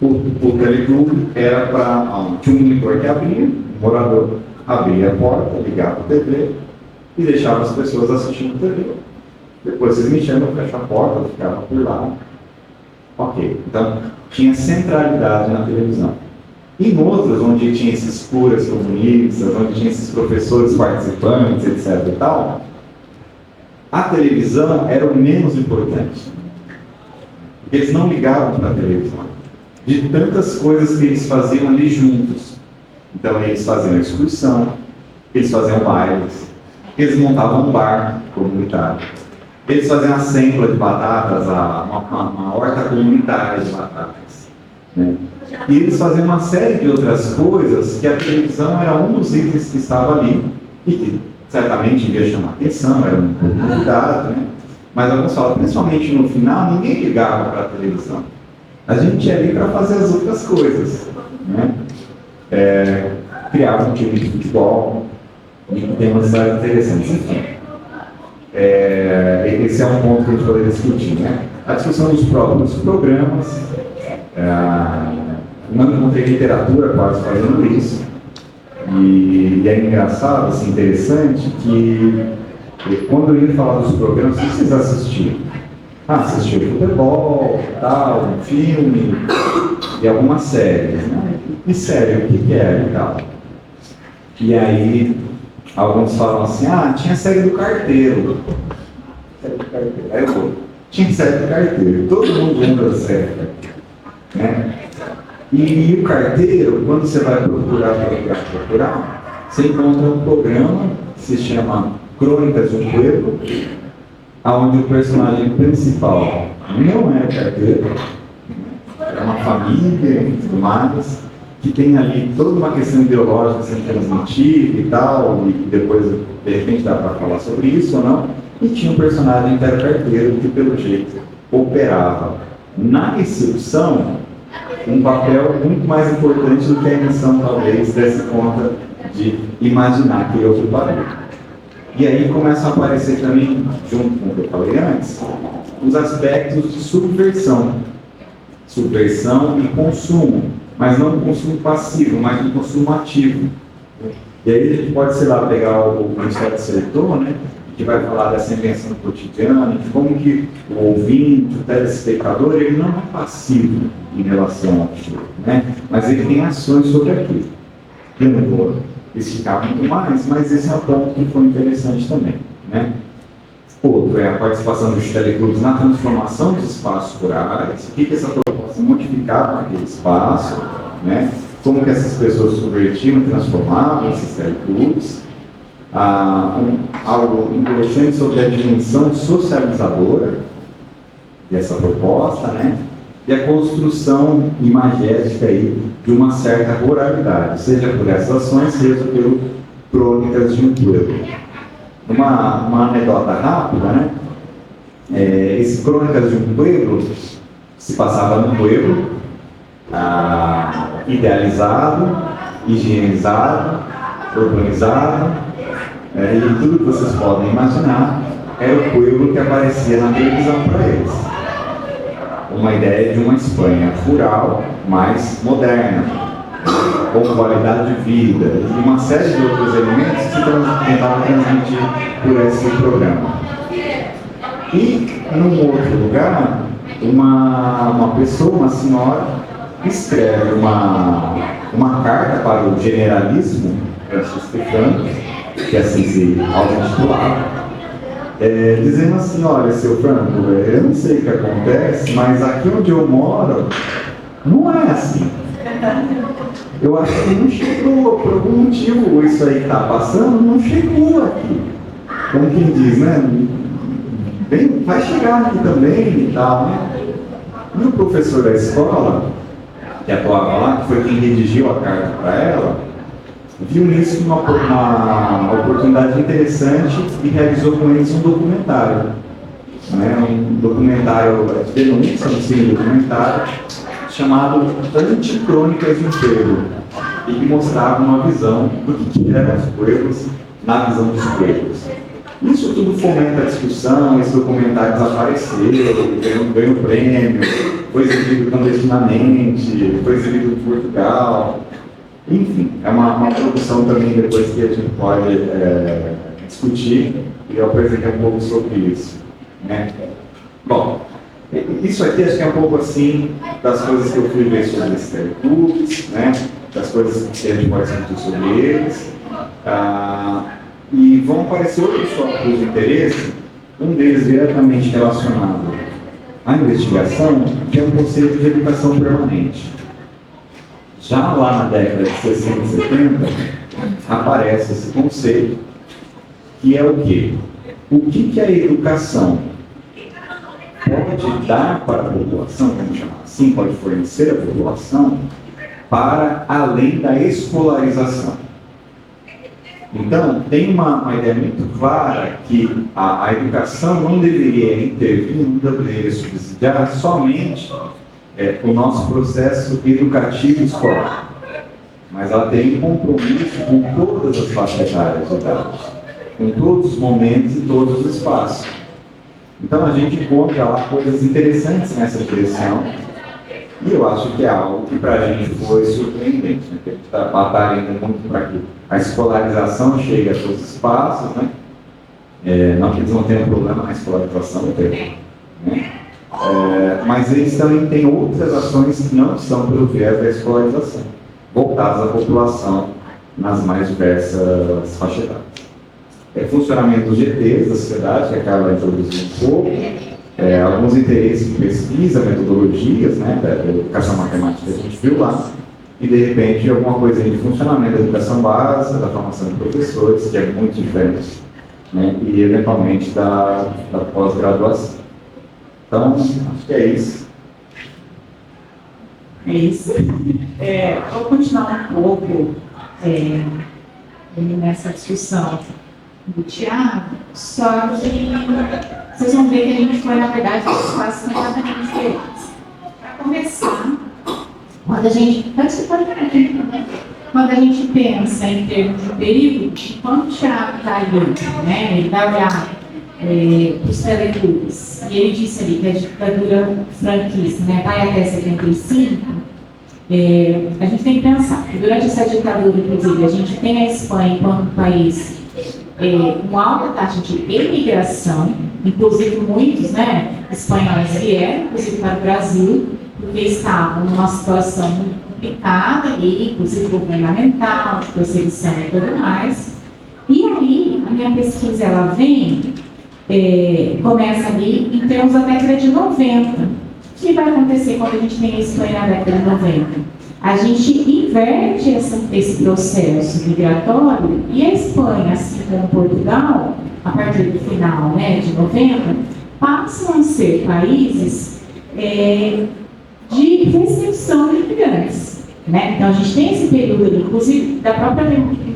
o teleclube era para tinha um monitor que abria, o morador abria a porta, ligava a TV e deixava as pessoas assistindo TV. Depois eles mexiam para fechar a porta, ficava por lá. Ok, então tinha centralidade na televisão. Em outras, onde tinha esses curas comunistas, onde tinha esses professores participantes, etc. e tal, a televisão era o menos importante. Eles não ligavam para a televisão, de tantas coisas que eles faziam ali juntos. Então, eles faziam excursão, eles faziam bailes, eles montavam um bar comunitário, eles faziam assembla de batatas, uma horta comunitária de batatas, né? E eles faziam uma série de outras coisas que a televisão era um dos itens que estava ali e que, de certamente devia chamar atenção, era um pouco novidade, né? Mas alguns falam, principalmente no final, ninguém ligava para a televisão. A gente ia ali para fazer as outras coisas, né? Criava um time de futebol, e tem umas histórias interessantes, enfim. Esse é um ponto que a gente poderia discutir, né? A discussão dos próprios programas, não encontrei literatura quase fazendo isso, e é engraçado, assim, interessante, que quando eu ia falar dos programas, o que vocês assistiam? Assistiu futebol, tal, um filme, e algumas séries, né? E série, o que é e tal? E aí, alguns falam assim, tinha série do Carteiro. Série do Carteiro. Aí eu vou, tinha série do Carteiro. Todo mundo lembra da série do Carteiro, né? E o Carteiro, quando você vai procurar, você encontra um programa que se chama Crônicas de um Pueblo, onde o personagem principal não é carteiro, é uma família e tudo mais, que tem ali toda uma questão ideológica sendo transmitida e tal, e depois, de repente, dá para falar sobre isso ou não, e tinha um personagem que era carteiro, que pelo jeito operava na recepção um papel muito mais importante do que a emissão, talvez, desse conta de imaginar aquele outro papel. E aí começam a aparecer também, junto com o que eu falei antes, os aspectos de subversão. Subversão e consumo, mas não consumo passivo, mas um consumo ativo. E aí a gente pode, sei lá, pegar o Ministério do Seletor, né, que vai falar dessa invenção cotidiana, de como que o ouvinte, o telespectador, ele não é passivo em relação àquilo, né, mas ele tem ações sobre aquilo. Eu não vou esticar muito mais, mas esse é um ponto que foi interessante também, né? Outro é a participação dos teleclubes na transformação dos espaços rurais, o que essa proposta modificava naquele espaço, né? Como que essas pessoas subvertiam e transformavam esses teleclubes. Algo interessante sobre a dimensão socializadora dessa proposta, né? E a construção imagética aí de uma certa ruralidade, seja por essas ações, seja pelo Crônicas de um Pueblo. Uma anedota rápida, né? Esse Crônicas de um Pueblo se passava num pueblo idealizado, higienizado, urbanizado, e tudo que vocês podem imaginar era o pueblo que aparecia na televisão para eles. Uma ideia de uma Espanha rural, mais moderna, com qualidade de vida, e uma série de outros elementos que se tentavam transmitir por esse programa. E, num outro lugar, uma pessoa, uma senhora, escreve uma carta para o generalíssimo Francisco Franco, que assim se auto-intitulava, dizendo assim, olha, seu Franco, eu não sei o que acontece, mas aqui onde eu moro, não é assim. Eu acho que não chegou, por algum motivo, isso aí que está passando, não chegou aqui. Como quem diz, né? Vai chegar aqui também e tal, né? E o professor da escola, que atuava lá, que foi quem redigiu a carta para ela, viu nisso uma oportunidade interessante e realizou com eles um documentário. Né? Um documentário de denúncia, um cine documentário, chamado Anticrônicas de um Pueblo, e que mostrava uma visão do que eram os pueblos na visão dos pueblos. Isso tudo fomenta a discussão, esse documentário desapareceu, ganhou prêmio, foi exibido clandestinamente, foi exibido em Portugal. Enfim, é uma produção também depois que a gente pode discutir, e eu apresentei um pouco sobre isso. Né? Bom, isso aqui acho que é um pouco assim das coisas que eu fui ver sobre esses teleclubes, né? Das coisas que a gente pode discutir sobre eles. E vão aparecer outros tópicos de interesse, um deles diretamente relacionado à investigação, que é o conceito de educação permanente. Já lá na década de 60 e 70, aparece esse conceito, que é o quê? O que a educação pode dar para a população, vamos chamar assim, pode fornecer à população, para além da escolarização. Então, tem uma ideia muito clara que a educação não deveria intervir, não deveria subsidiar somente o nosso processo educativo escolar, mas ela tem um compromisso com todas as faixas etárias de idade, com todos os momentos e todos os espaços. Então, a gente encontra lá coisas interessantes nessa direção, e eu acho que é algo que para a gente foi surpreendente, né? Que a gente está batalhando muito para que a escolarização chegue a todos os espaços, né? Não que eles não tenham problema na escolarização, né? Mas eles também têm outras ações que não são pelo viés da escolarização, voltadas à população nas mais diversas faixas etárias. Funcionamento dos GTs da sociedade, que acaba introduzindo um pouco, alguns interesses em pesquisa, metodologias, né, da educação matemática que a gente viu lá, e de repente alguma coisa de funcionamento da educação básica, da formação de professores, que é muito diferente, né, e eventualmente da pós-graduação. Então, acho que é isso. É isso. Vou continuar um pouco nessa discussão do Tiago, só que vocês vão ver que a gente foi, na verdade, espaços completamente diferentes. Para começar, quando a gente pensa em termos de período, quando o Tiago está ali, né, ele vai olhar para os teleclubes, e ele disse ali que a ditadura franquista, né, vai até 75, a gente tem que pensar que durante essa ditadura, inclusive, a gente tem a Espanha enquanto país uma alta taxa de imigração, inclusive muitos, né, espanhóis vieram, inclusive para o Brasil, porque estavam numa situação muito complicada, e inclusive governamental, de perseguição e tudo mais. E aí, a minha pesquisa, ela começa ali em termos da década de 90. O que vai acontecer quando a gente tem a Espanha na década de 90? A gente inverte esse processo migratório, e a Espanha, assim como Portugal, a partir do final, né, de 90, passam a ser países de recepção de imigrantes. Né? Então, a gente tem esse período ali, inclusive, da própria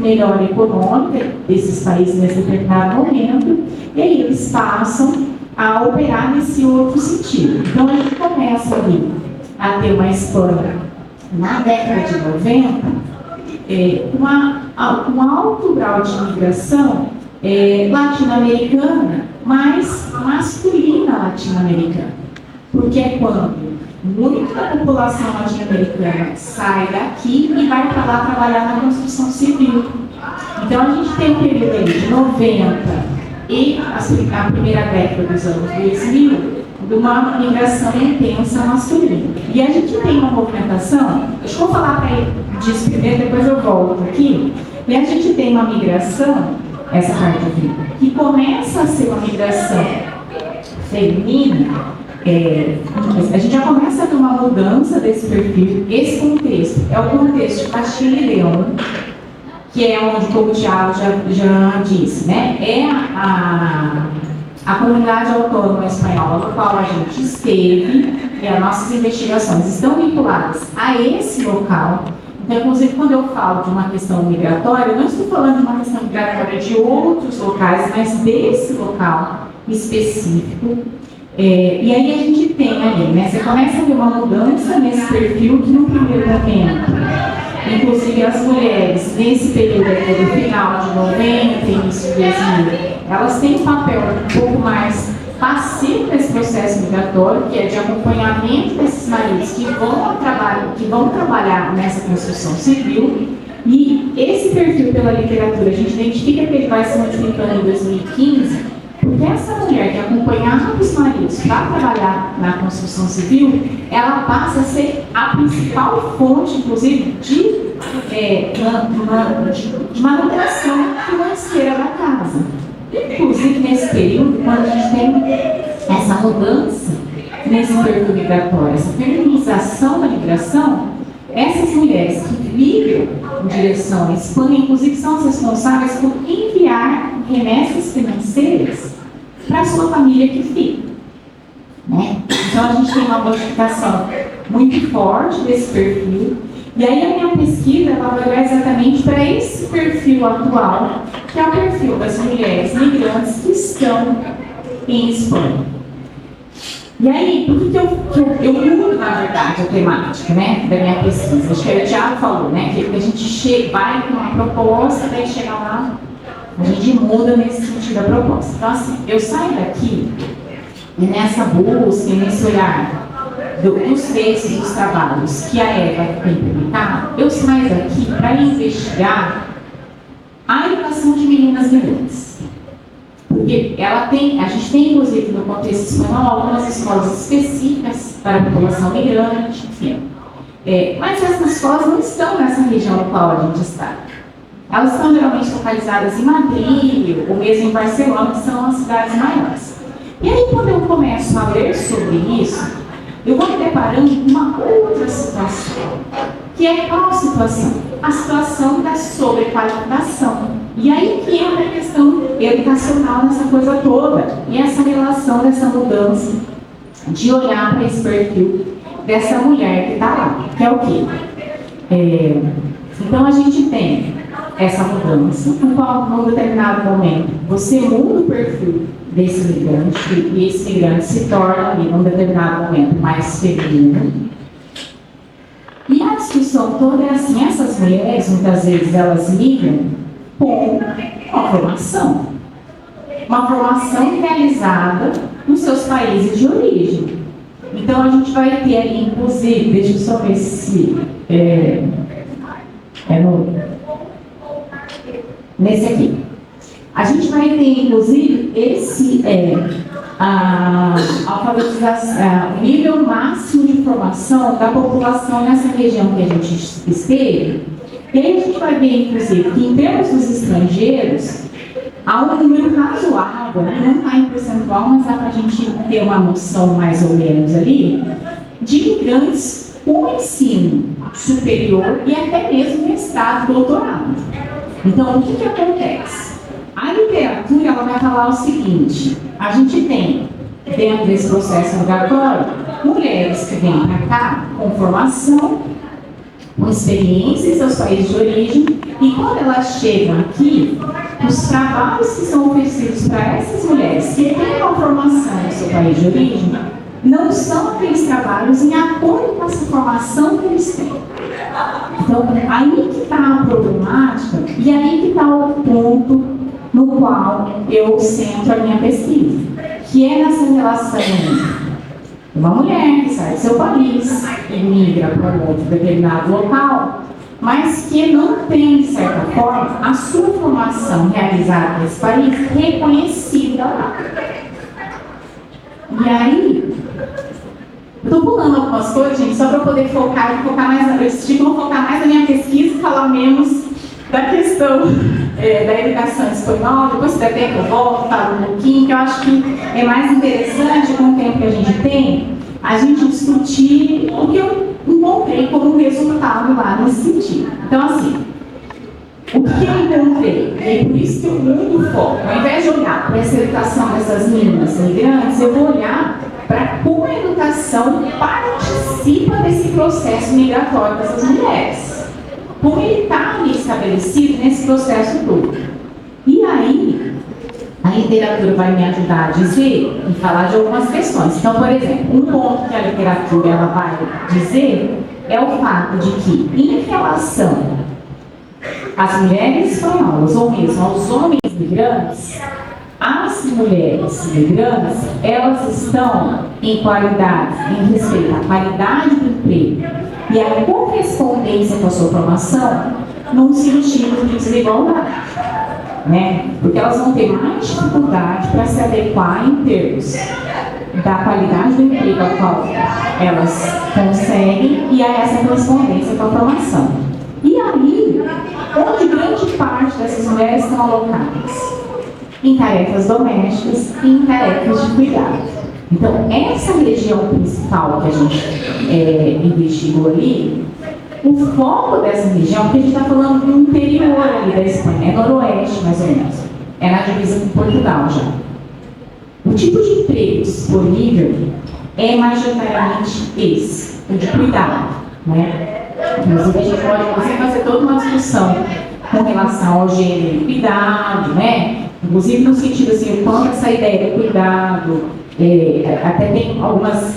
melhora econômica desses países nesse determinado momento, e aí eles passam a operar nesse outro sentido. Então, a gente começa ali a ter uma Espanha na década de 90, com alto grau de imigração latino-americana, mas masculina latino-americana. Porque é quando muita população latino-americana sai daqui e vai para lá trabalhar na construção civil. Então, a gente tem um período aí de 90 e a primeira década dos anos 2000, de uma migração intensa masculina. E a gente tem uma movimentação, deixa eu falar disso primeiro, depois eu volto aqui, e a gente tem uma migração, essa parte aqui, que começa a ser uma migração feminina. A gente já começa a ter uma mudança desse perfil. Esse contexto é o contexto de Castilha e León, que é onde, como o Thiago já disse, né, a comunidade autônoma espanhola no qual a gente esteve, e as nossas investigações estão vinculadas a esse local. Então, inclusive, quando eu falo de uma questão migratória, eu não estou falando de uma questão migratória de outros locais, mas desse local específico. E aí a gente tem ali, né, você começa a ver uma mudança nesse perfil que no primeiro momento, inclusive as mulheres, nesse período aqui do final de 90, início de 2000, elas têm um papel um pouco mais passivo nesse processo migratório, que é de acompanhamento desses maridos que vão trabalhar nessa construção civil. E esse perfil pela literatura, a gente identifica que ele vai se multiplicando em 2015, porque essa mulher que acompanhava os maridos para trabalhar na construção civil, ela passa a ser a principal fonte, inclusive, de manutenção financeira da casa. Inclusive, nesse período, quando a gente tem essa mudança nesse perfil migratório, essa feminização da migração, essas mulheres que migram em direção à Espanha, inclusive, são as responsáveis por enviar remessas financeiras para a sua família que fica. Né? Então, a gente tem uma modificação muito forte desse perfil. E aí a minha pesquisa vai olhar exatamente para esse perfil atual, que é o perfil das mulheres migrantes que estão em Espanha. E aí, por que eu mudo, na verdade, a temática, né, da minha pesquisa? Acho que o Thiago falou, né, que a gente vai com uma proposta, daí chegar lá, a gente muda nesse sentido a proposta. Então, assim, eu saio daqui e nessa busca, nesse olhar dos textos, dos trabalhos que a Eva tem publicado, eu saio daqui para investigar a educação de meninas migrantes. Porque a gente tem, inclusive, no contexto espanhol, algumas escolas específicas para a população migrante, enfim. Mas essas escolas não estão nessa região no qual a gente está. Elas estão geralmente localizadas em Madrid, ou mesmo em Barcelona, que são as cidades maiores. E aí, quando eu começo a ler sobre isso, eu vou me deparando com uma outra situação. Que é qual situação? A situação da sobrequalificação. E aí que entra a questão educacional nessa coisa toda. E essa relação dessa mudança de olhar para esse perfil dessa mulher que está lá. Que é o quê? Então a gente tem essa mudança, no qual, num determinado momento, você muda o perfil desse migrante, e esse migrante se torna, num determinado momento, mais feminino. E a discussão toda é assim: essas mulheres, muitas vezes, elas migram com uma formação realizada nos seus países de origem. Então, a gente vai ter ali, inclusive, deixa eu só ver se nesse aqui. A gente vai ter, inclusive, esse a alfabetização, o nível máximo de formação da população nessa região que a gente esteve. E aí a gente vai ver, inclusive, que em termos dos estrangeiros, há um número razoável, não está em percentual, mas dá para a gente ter uma noção mais ou menos ali, de imigrantes com ensino superior e até mesmo mestrado, doutorado. Então, o que acontece? A literatura ela vai falar o seguinte: a gente tem, dentro desse processo migratório, mulheres que vêm para cá com formação, com experiência em seus países de origem, e quando elas chegam aqui, os trabalhos que são oferecidos para essas mulheres que têm uma formação no seu país de origem, não são aqueles trabalhos em acordo com essa formação que eles têm. Então, aí que está a problemática e aí que está o ponto no qual eu centro a minha pesquisa, que é nessa relação entre uma mulher que sai do seu país e migra para um outro determinado local, mas que não tem, de certa forma, a sua formação realizada nesse país reconhecida lá. E aí, eu estou pulando algumas coisas, gente, só para poder focar mais, eu estive a focar mais na minha pesquisa e falar menos da questão da educação espanhola. Depois, se der tempo, eu volto, falo um pouquinho, que eu acho que é mais interessante, com o tempo que a gente tem, a gente discutir o que eu encontrei como resultado lá nesse sentido. Então, assim, o que eu encontrei? E por isso que eu mudo o foco. Ao invés de olhar para essa educação dessas meninas migrantes, eu vou olhar para como a educação participa desse processo migratório dessas mulheres. Como ele está ali estabelecido nesse processo todo. E aí, a literatura vai me ajudar a dizer e falar de algumas questões. Então, por exemplo, um ponto que a literatura ela vai dizer é o fato de que, em relação às mulheres espanholas, ou mesmo aos homens migrantes, as mulheres migrantes, elas estão em qualidade, em respeito à qualidade do emprego e à correspondência com a sua formação, num sentido de desigualdade, né? Porque elas vão ter mais dificuldade para se adequar em termos da qualidade do emprego ao qual elas conseguem e a essa correspondência com a formação. E aí, onde grande parte dessas mulheres estão alocadas? Em tarefas domésticas e em tarefas de cuidado. Então, essa região principal que a gente investigou ali, o foco dessa região, porque a gente está falando do interior ali da Espanha, é noroeste mais ou menos, é na divisa com Portugal já. O tipo de emprego disponível é majoritariamente esse, o de cuidado, né? Inclusive, a gente pode inclusive fazer toda uma discussão com relação ao gênero e cuidado, né? Inclusive no sentido assim, o quanto essa ideia do cuidado, até tem algumas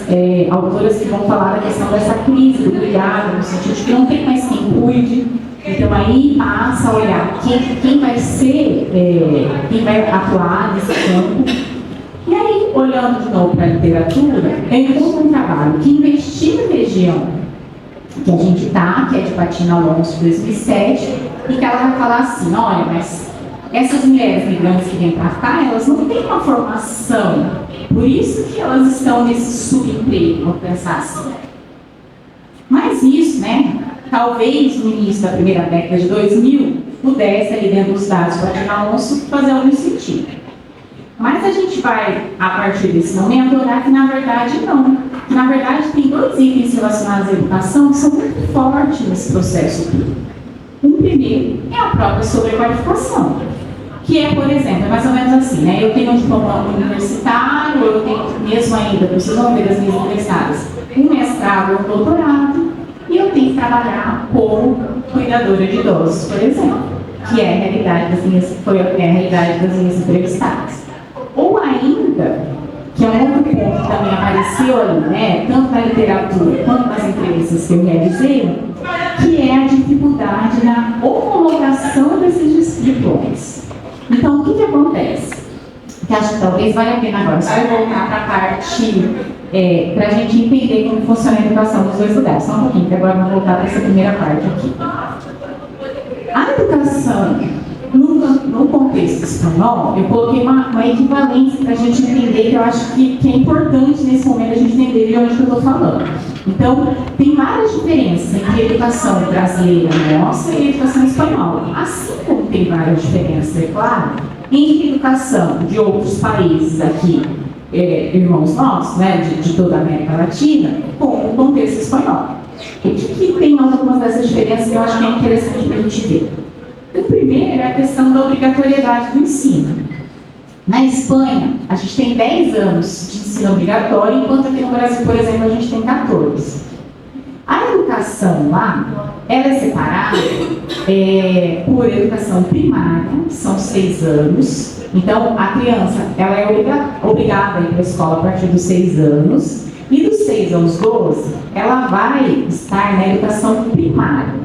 autoras que vão falar da questão dessa crise do cuidado, no sentido de que não tem mais quem cuide. Então aí passa a olhar quem vai ser, quem vai atuar nesse campo. E aí, olhando de novo para a literatura, eu encontro um trabalho que investiga a região que a gente está, que é de Patina Alonso, 2007, e que ela vai falar assim, olha, mas essas mulheres migrantes que vêm para cá, elas não têm uma formação, por isso que elas estão nesse subemprego, vamos pensar assim. Mas isso, né, talvez no início da primeira década de 2000, pudesse, ali dentro dos dados de Patina Alonso, fazer algum sentido. Mas a gente vai, a partir desse momento, olhar que na verdade não. Que na verdade tem dois itens relacionados à educação que são muito fortes nesse processo todo. Um primeiro é a própria sobrequalificação, que é, por exemplo, é mais ou menos assim, né? Eu tenho um diploma universitário, eu tenho mesmo ainda, vocês vão ver das minhas universidades, um mestrado ou um doutorado, e eu tenho que trabalhar como cuidadora de idosos, por exemplo, que é a realidade foi a realidade das minhas entrevistadas. Ou ainda, que é um outro ponto que também apareceu ali, né, tanto na literatura quanto nas entrevistas que eu realizei, que é a dificuldade na homologação desses diplomas. Então, o que acontece? Que acho que talvez valha a pena agora, só eu voltar para a parte, para a gente entender como funciona a educação dos dois lugares. Só um pouquinho, que agora eu vou voltar para essa primeira parte aqui. A educação no contexto espanhol, eu coloquei uma equivalência para a gente entender, que eu acho que é importante nesse momento a gente entender de onde eu estou falando. Então, tem várias diferenças entre a educação brasileira nossa e a educação espanhola. Assim como tem várias diferenças, é claro, entre a educação de outros países aqui, irmãos nossos, né, de toda a América Latina, com o contexto espanhol. O que tem algumas dessas diferenças que eu acho que é interessante para a gente ver? O primeiro é a questão da obrigatoriedade do ensino. Na Espanha, a gente tem 10 anos de ensino obrigatório, enquanto aqui no Brasil, por exemplo, a gente tem 14. A educação lá, ela é separada por educação primária, que são 6 anos. Então, a criança ela é obrigada a ir para a escola a partir dos 6 anos. E dos 6 aos 12, ela vai estar na educação primária.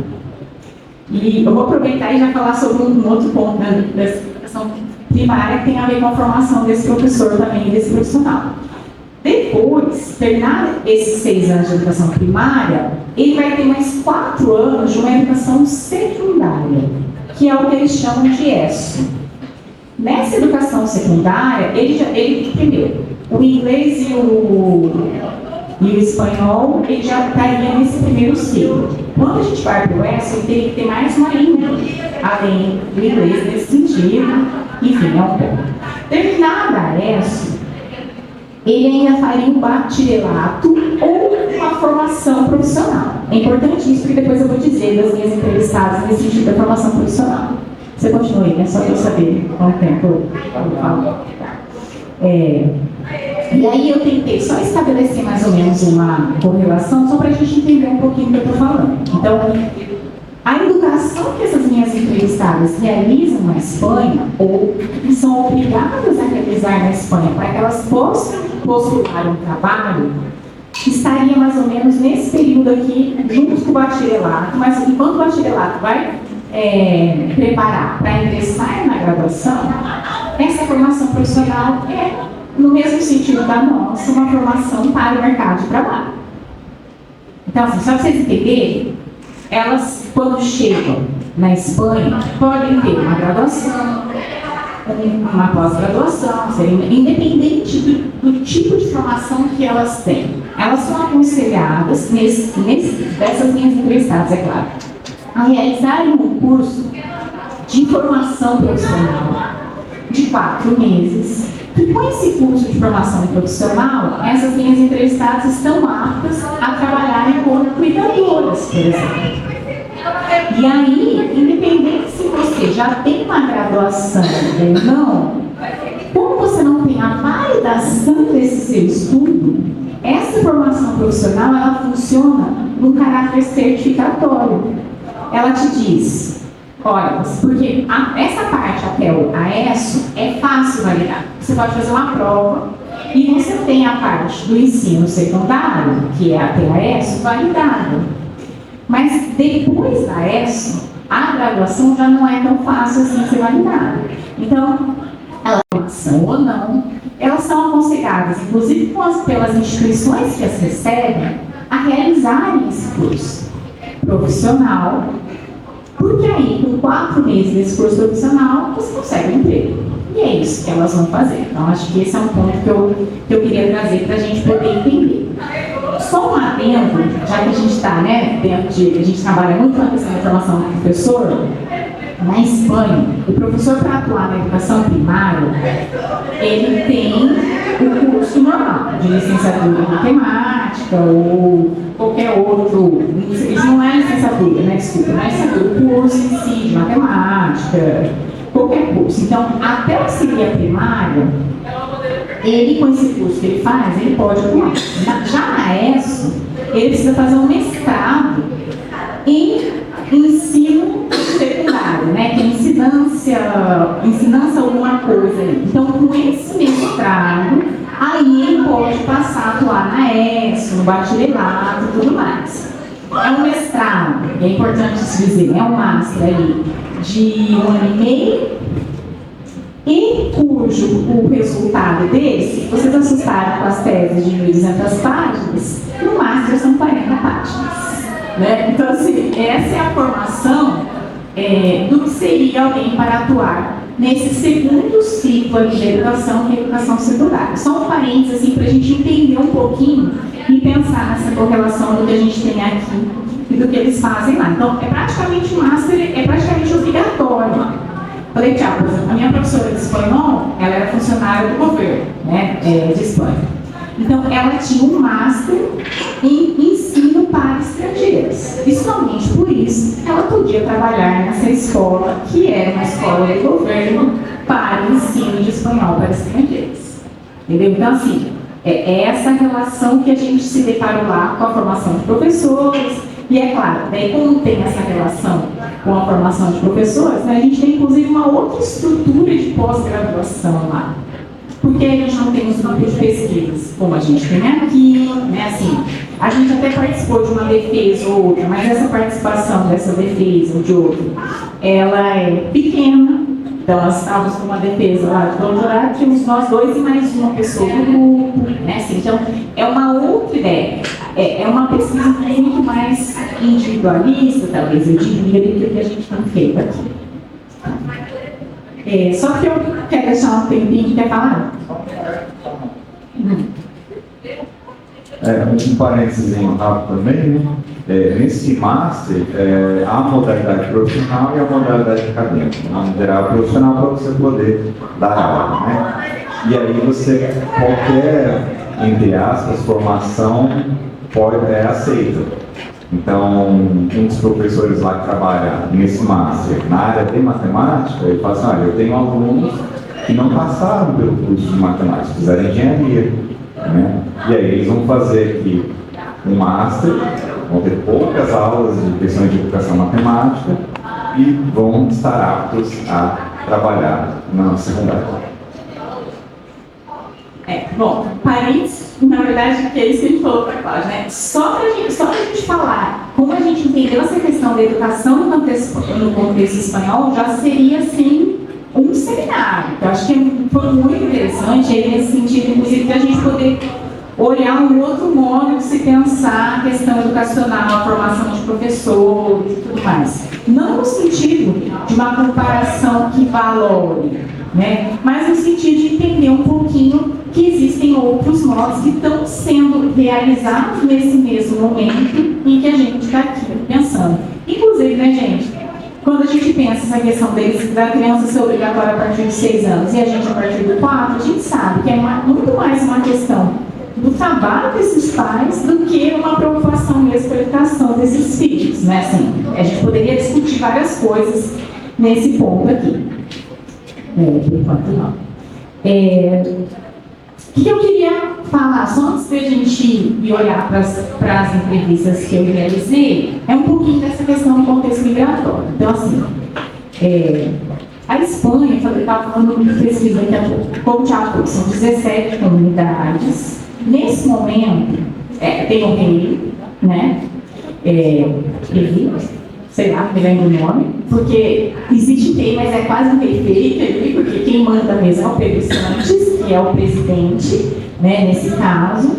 E eu vou aproveitar e já falar sobre um outro ponto da educação primária que tem a ver com a formação desse professor também, desse profissional. Depois, terminar esses 6 anos de educação primária, ele vai ter mais 4 anos de uma educação secundária, que é o que eles chamam de ESO. Nessa educação secundária, ele primeiro, o inglês e o espanhol, ele já estaria nesse primeiro ciclo. Quando a gente vai para o ESO, ele teria que ter mais uma língua, além do inglês nesse sentido. Enfim, é um ponto. Terminada a ESO, ele ainda faria um bacharelato ou uma formação profissional. É importante isso, porque depois eu vou dizer das minhas entrevistadas nesse sentido da formação profissional. Você continua aí, né? Só para eu saber quanto tempo eu falo. E aí eu tentei só estabelecer mais ou menos uma correlação, só para a gente entender um pouquinho do que eu estou falando. Então, a educação que essas minhas entrevistadas realizam na Espanha, ou que são obrigadas a realizar na Espanha, para que elas possam postular um trabalho, estaria mais ou menos nesse período aqui, junto com o bacharelato, mas enquanto o bacharelato vai preparar para ingressar na graduação, essa formação profissional é, no mesmo sentido da nossa, uma formação para o mercado de trabalho. Então, assim, só para vocês entenderem, elas, quando chegam na Espanha, podem ter uma graduação, uma pós-graduação, independente do tipo de formação que elas têm. Elas são aconselhadas, dessas minhas entrevistadas, é claro, a realizarem um curso de formação profissional de 4 meses. E com esse curso de formação profissional, essas minhas entrevistadas estão aptas a trabalharem como cuidadoras, por exemplo. E aí, independente se você já tem uma graduação ou não, como você não tem a validação desse seu estudo, essa formação profissional, ela funciona no caráter certificatório. Ela te diz, olha, porque essa parte até o AESO é fácil validar. Você pode fazer uma prova e você tem a parte do ensino secundário, que é até a ESO, validada. Mas depois da ESO, a graduação já não é tão fácil assim ser validada. Então, elas são ou não, elas são aconselhadas, inclusive pelas instituições que as recebem, a realizarem esse curso profissional, porque aí, com 4 meses desse curso profissional, você consegue um emprego. E é isso que elas vão fazer. Então, acho que esse é um ponto que eu queria trazer para a gente poder entender. Só um adendo, já que a gente está, né, a gente trabalha muito na questão da formação do professor. Na Espanha, o professor, para atuar na educação primária, ele tem o curso normal, de licenciatura em matemática ou qualquer outro. Isso não é licenciatura, né? Desculpa, não é licenciatura, o curso em si, de matemática, qualquer curso. Então, até o auxiliar primária, ele, com esse curso que ele faz, ele pode atuar. Já na ESO, ele precisa fazer um mestrado em ensino secundário, né? Que é ensinância alguma coisa aí. Então, com esse mestrado, aí ele pode passar a atuar na ESO, no bacharelato e tudo mais. É um mestrado, é importante se dizer, é um master aí de 1 ano e meio, e cujo o resultado desse, vocês assustaram com as teses de 1.200 páginas, no master são 40 páginas. Né? Então, assim, essa é a formação do que seria alguém para atuar nesse segundo ciclo de educação, que é a educação secundária. Só um parênteses assim, para a gente entender um pouquinho e pensar nessa correlação do que a gente tem aqui e do que eles fazem lá. Então, é praticamente um master, é praticamente obrigatório. Falei, Tiago, a minha professora de espanhol, ela era funcionária do governo, né, de Espanha. Então, ela tinha um master em ensino para estrangeiros. E somente por isso ela podia trabalhar nessa escola, que era uma escola de governo para o ensino de espanhol para estrangeiros. Entendeu? Então, assim, é essa relação que a gente se deparou lá com a formação de professores. E é claro, daí como tem essa relação com a formação de professores, né, a gente tem inclusive uma outra estrutura de pós-graduação lá. Porque a gente não tem os grupos de pesquisas, como a gente tem aqui, né, assim, a gente até participou de uma defesa ou outra, mas essa participação dessa defesa ou de outra, ela é pequena. Então, nós estávamos com uma defesa lá de doutorado, tínhamos nós 2 e mais uma pessoa do grupo, né, assim, então, é uma outra ideia. É uma pesquisa muito mais individualista, talvez eu diria, do que o que a gente tem feito aqui. Só que eu quero deixar um tempinho, quer falar? Um parênteses rápido também, né? Nesse master, há a modalidade profissional e a modalidade acadêmica. A modalidade profissional para você poder dar aula, né? E aí você, qualquer, entre aspas, formação é aceita. Então, um dos professores lá que trabalha nesse master, na área de matemática, ele fala assim, olha, eu tenho alunos que não passaram pelo curso de matemática, fizeram engenharia, né? E aí eles vão fazer aqui um master, vão ter poucas aulas de questões de educação matemática e vão estar aptos a trabalhar na secundária. Bom, parênteses, na verdade, que é isso que ele falou para a Cláudia, né? Só para a gente falar como a gente entendeu essa questão da educação no contexto espanhol, já seria, assim, um seminário. Eu acho que foi muito interessante, aí, nesse sentido, inclusive, de a gente poder olhar um outro modo de se pensar a questão educacional, a formação de professores e tudo mais. Não no sentido de uma comparação que valore, né? Mas no sentido de entender um pouquinho que existem outros modos que estão sendo realizados nesse mesmo momento em que a gente está aqui pensando. Inclusive, né, gente, quando a gente pensa essa questão da criança ser obrigatória a partir de 6 anos e a gente a partir de 4, a gente sabe que é muito mais uma questão do trabalho desses pais do que uma preocupação mesmo com a educação desses filhos, né? Assim, a gente poderia discutir várias coisas nesse ponto aqui. Por enquanto não. O que eu queria falar, só antes da gente ir olhar para as entrevistas que eu realizei, é um pouquinho dessa questão do contexto migratório. Então, assim, a Espanha, eu estava falando de pesquisa daqui a pouco, como já falou, são 17 comunidades. Nesse momento, tem um rei, né? Rei, sei lá, me lembro o nome, porque existe rei, mas é quase um rei fake, porque quem manda mesmo é o Pedro Sanches, que é o presidente, né, nesse caso.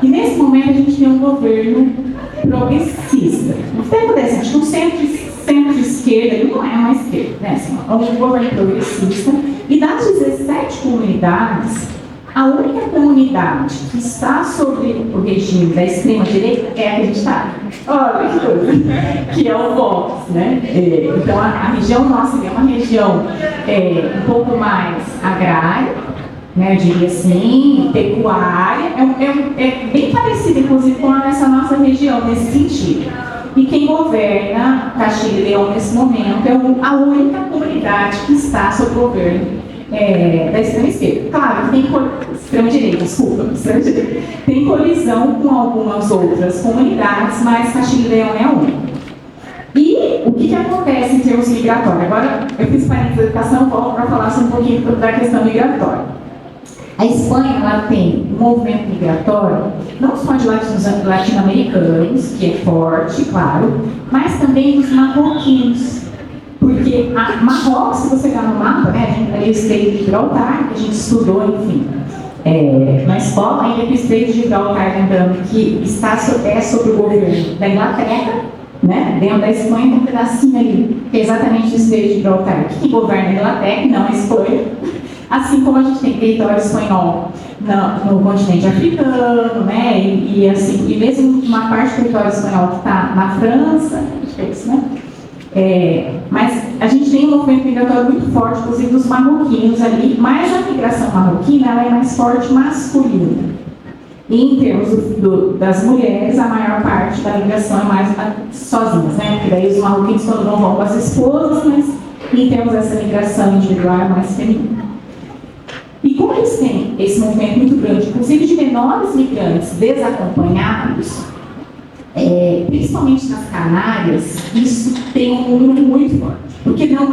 E nesse momento a gente tem um governo progressista. Até acontece, acho que um centro-esquerda, ele não é uma esquerda, né? Assim, é um governo progressista. E das 17 comunidades, a única comunidade que está sobre o regime da extrema-direita é a que a gente está. Olha que coisa! Que é o Vox, né? Então, a região nossa é uma região um pouco mais agrária, né? Eu diria assim, pecuária. É bem parecida, inclusive, com essa nossa região, nesse sentido. E quem governa Castilho e León nesse momento é a única comunidade que está sob o governo da extrema-esquerda. Claro que tem extrema-direita, tem colisão com algumas outras comunidades, mas Castilho e León é a única. E o que acontece em termos migratórios? Agora, eu fiz parênteses da educação, volto para falar um pouquinho da questão migratória. A Espanha, ela tem um movimento migratório, não só de latino-americanos, que é forte, claro, mas também dos marroquinos. Porque Marrocos, se você olhar no mapa, né, ali o Estreito de Gibraltar, que a gente estudou, enfim, na escola, ainda que o Estreito de Gibraltar, lembrando que está sob o governo da Inglaterra, né, dentro da Espanha, tem um pedacinho ali, que é exatamente o Estreito de Gibraltar, que governa a Inglaterra e não a Espanha. Assim como a gente tem território espanhol no continente africano, né, e mesmo uma parte do território espanhol que está na França, acho que é isso, né? Mas a gente tem um movimento migratório muito forte, inclusive dos marroquinos ali, mas a migração marroquina ela é mais forte masculina. E em termos das mulheres, a maior parte da migração é mais sozinhas, né? Porque daí os marroquinos quando não vão com as esposas, mas em termos dessa migração individual é mais feminina. E como eles têm esse movimento muito grande, inclusive de menores migrantes desacompanhados, principalmente nas Canárias, isso tem um número muito forte. Porque não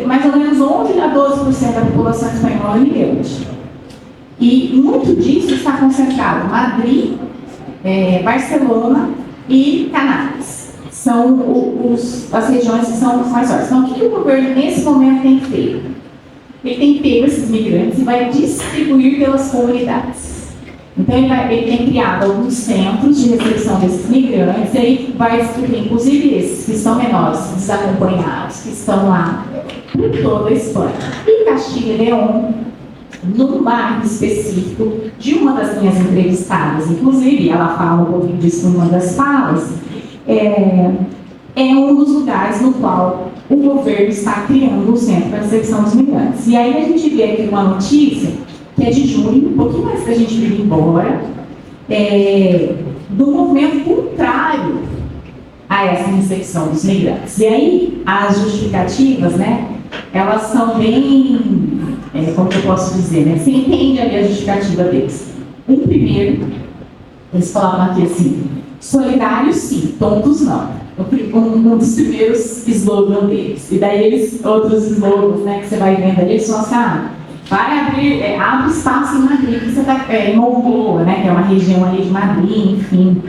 mais ou menos 11 a 12% da população espanhola é migrante. E muito disso está concentrado em Madrid, Barcelona e Canárias. São as regiões que são mais fortes. Então, o que o governo nesse momento tem feito? Ele tem pego esses migrantes e vai distribuir pelas comunidades. Então, ele tem criado alguns centros de recepção desses migrantes e aí vai distribuir, inclusive esses que são menores, desacompanhados, que estão lá por toda a Espanha. E Castilho e León, num bairro específico de uma das minhas entrevistadas, inclusive, ela fala um pouquinho disso numa das falas, é um dos lugares no qual o governo está criando um centro para recepção dos migrantes. E aí a gente vê aqui uma notícia, que é de junho, um pouquinho mais que a gente vir embora, do movimento contrário a essa recepção dos migrantes. E aí as justificativas, né, elas são bem, como que eu posso dizer, né, você entende ali a justificativa deles. Primeiro, eles falavam aqui assim, solidários sim, tontos não. Um dos primeiros slogans deles. E daí outros slogans, né, que você vai vendo ali, eles falam assim, vai abrir, abre espaço em Madrid, que você está em Mongola, né, que é uma região ali de Madrid, enfim.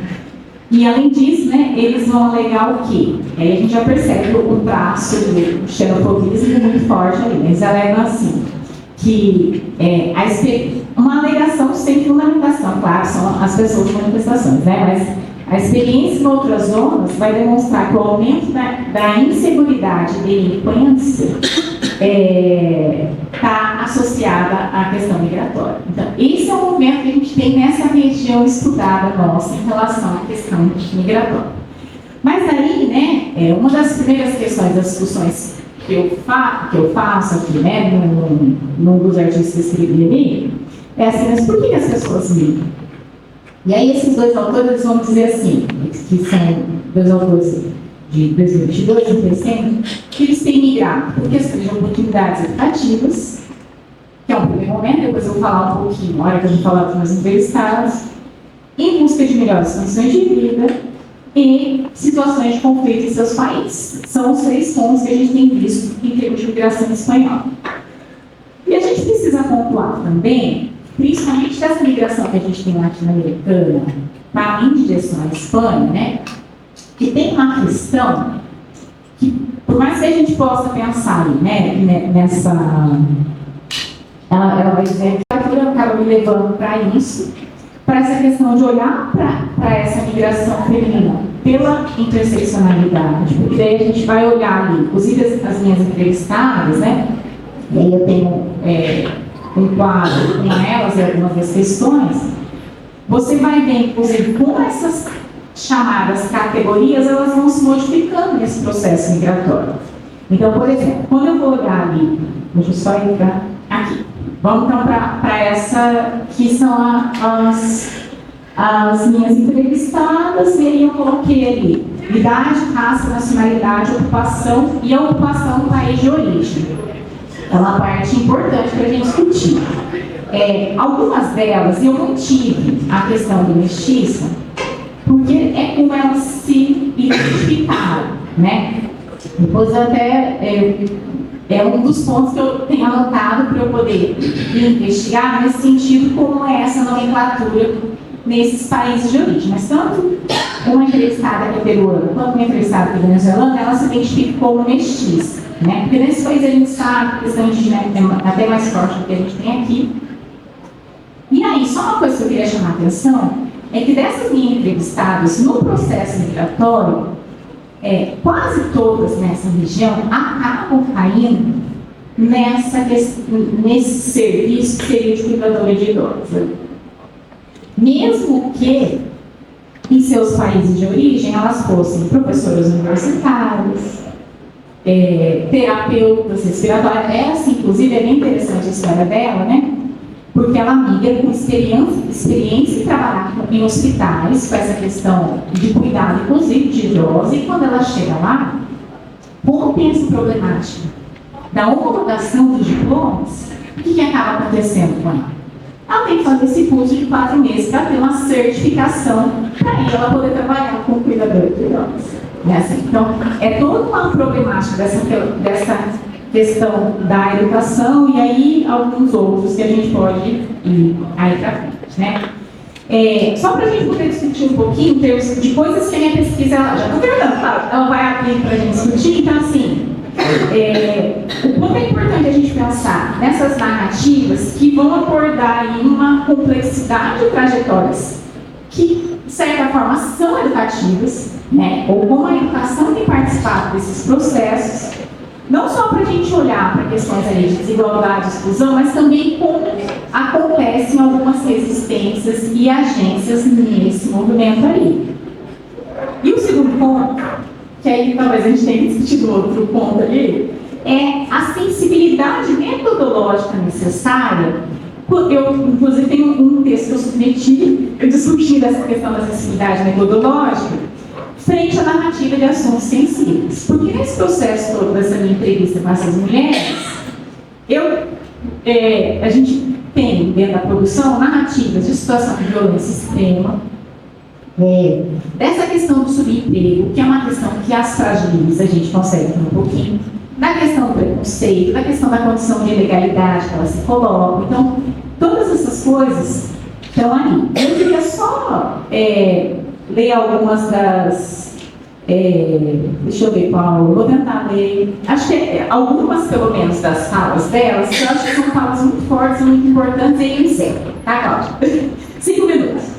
E além disso, né, eles vão alegar o quê? Aí a gente já percebe um traço do xenofobismo muito forte ali. Eles alegam assim, que uma alegação sem fundamentação, claro, são as pessoas com manifestações, né, mas a experiência em outras zonas vai demonstrar que o aumento da inseguridade e delinquência está associada à questão migratória. Então, esse é o movimento que a gente tem nessa região estudada nossa em relação à questão migratória. Mas aí, né, uma das primeiras questões das discussões que eu faço aqui, né, num dos artigos que eu escrevi ali, é assim, mas por que as pessoas migram? E aí esses dois autores eles vão dizer assim, que são dois autores de 2022 e 2030, que eles têm migrado porque surgem oportunidades educativas, que é um primeiro momento, depois eu vou falar um pouquinho, na hora que a gente falar dos meus entrevistados, em busca de melhores condições de vida e situações de conflito em seus países. São os 3 pontos que a gente tem visto em termos de migração espanhola. E a gente precisa pontuar também, principalmente dessa migração que a gente tem latino-americana, para além de direção à Espanha, né, que tem uma questão que, por mais que a gente possa pensar ali, né, nessa... Ela vai dizer que a literatura acaba me levando para isso, para essa questão de olhar para essa migração feminina pela interseccionalidade, porque daí a gente vai olhar ali, inclusive as minhas entrevistadas, né, e aí eu tenho um quadro com elas e algumas das questões, você vai ver, inclusive, como essas chamadas categorias, elas vão se modificando nesse processo migratório. Então, por exemplo, quando eu vou olhar ali, deixa eu só entrar aqui, vamos então para essa, que são as minhas entrevistadas, e aí eu coloquei ali idade, raça, nacionalidade, ocupação e a ocupação do país de origem. É uma parte importante para a gente discutir. Algumas delas eu mantive a questão do mestiça, porque é como elas se identificaram, né? Depois até é um dos pontos que eu tenho anotado para eu poder investigar nesse sentido, como é essa nomenclatura nesses países de origem. Mas tanto uma entrevistada que é peruana quanto uma entrevistada que é venezuelana, ela se identifica como mestiça, né? Porque nesse país a gente sabe que a questão indígena é até mais forte do que a gente tem aqui. E aí, só uma coisa que eu queria chamar a atenção é que dessas minhas entrevistadas no processo migratório, quase todas nessa região acabam caindo nesse serviço que seria de cuidadora de idosa. Mesmo que em seus países de origem elas fossem professoras universitárias, terapeutas respiratórias. Essa, inclusive, é bem interessante a história dela, né? Porque ela migra com experiência em trabalhar em hospitais, com essa questão de cuidado, inclusive, de idosos, e quando ela chega lá, como tem essa problemática da homologação dos diplomas, o que acaba acontecendo com ela? Ela tem que fazer esse curso de 4 meses para ter uma certificação, para aí ela poder trabalhar como cuidadora de idosos. Então, é toda uma problemática dessa questão da educação e aí alguns outros que a gente pode ir aí para frente, né? Só para a gente poder discutir um pouquinho em termos de coisas que a minha pesquisa, já estou terminando, tá? Ela vai abrir para a gente discutir, então assim, o quanto é importante a gente pensar nessas narrativas que vão abordar aí uma complexidade de trajetórias que, de certa forma, são educativas, né? Ou como a educação tem participado desses processos, não só para a gente olhar para questões aí de desigualdade e exclusão, mas também como acontecem algumas resistências e agências nesse movimento aí. E o segundo ponto, que aí talvez a gente tenha discutido outro ponto ali, é a sensibilidade metodológica necessária. Eu, inclusive, tenho um texto que eu submeti, discutindo essa questão da sensibilidade metodológica, frente à narrativa de assuntos sensíveis. Porque nesse processo todo dessa minha entrevista com essas mulheres, a gente tem dentro da produção narrativas de situação de violência extrema, dessa questão do subemprego, que é uma questão que as fragiliza, a gente consegue ver um pouquinho, da questão do preconceito, da questão da condição de ilegalidade que elas se colocam. Então, todas essas coisas estão ali. Eu queria só ler algumas das... deixa eu ver qual, vou tentar ler. Acho que algumas, pelo menos, das falas delas, que eu acho que são falas muito fortes e muito importantes, e aí eu encerro. Tá, Cláudia? 5 minutos.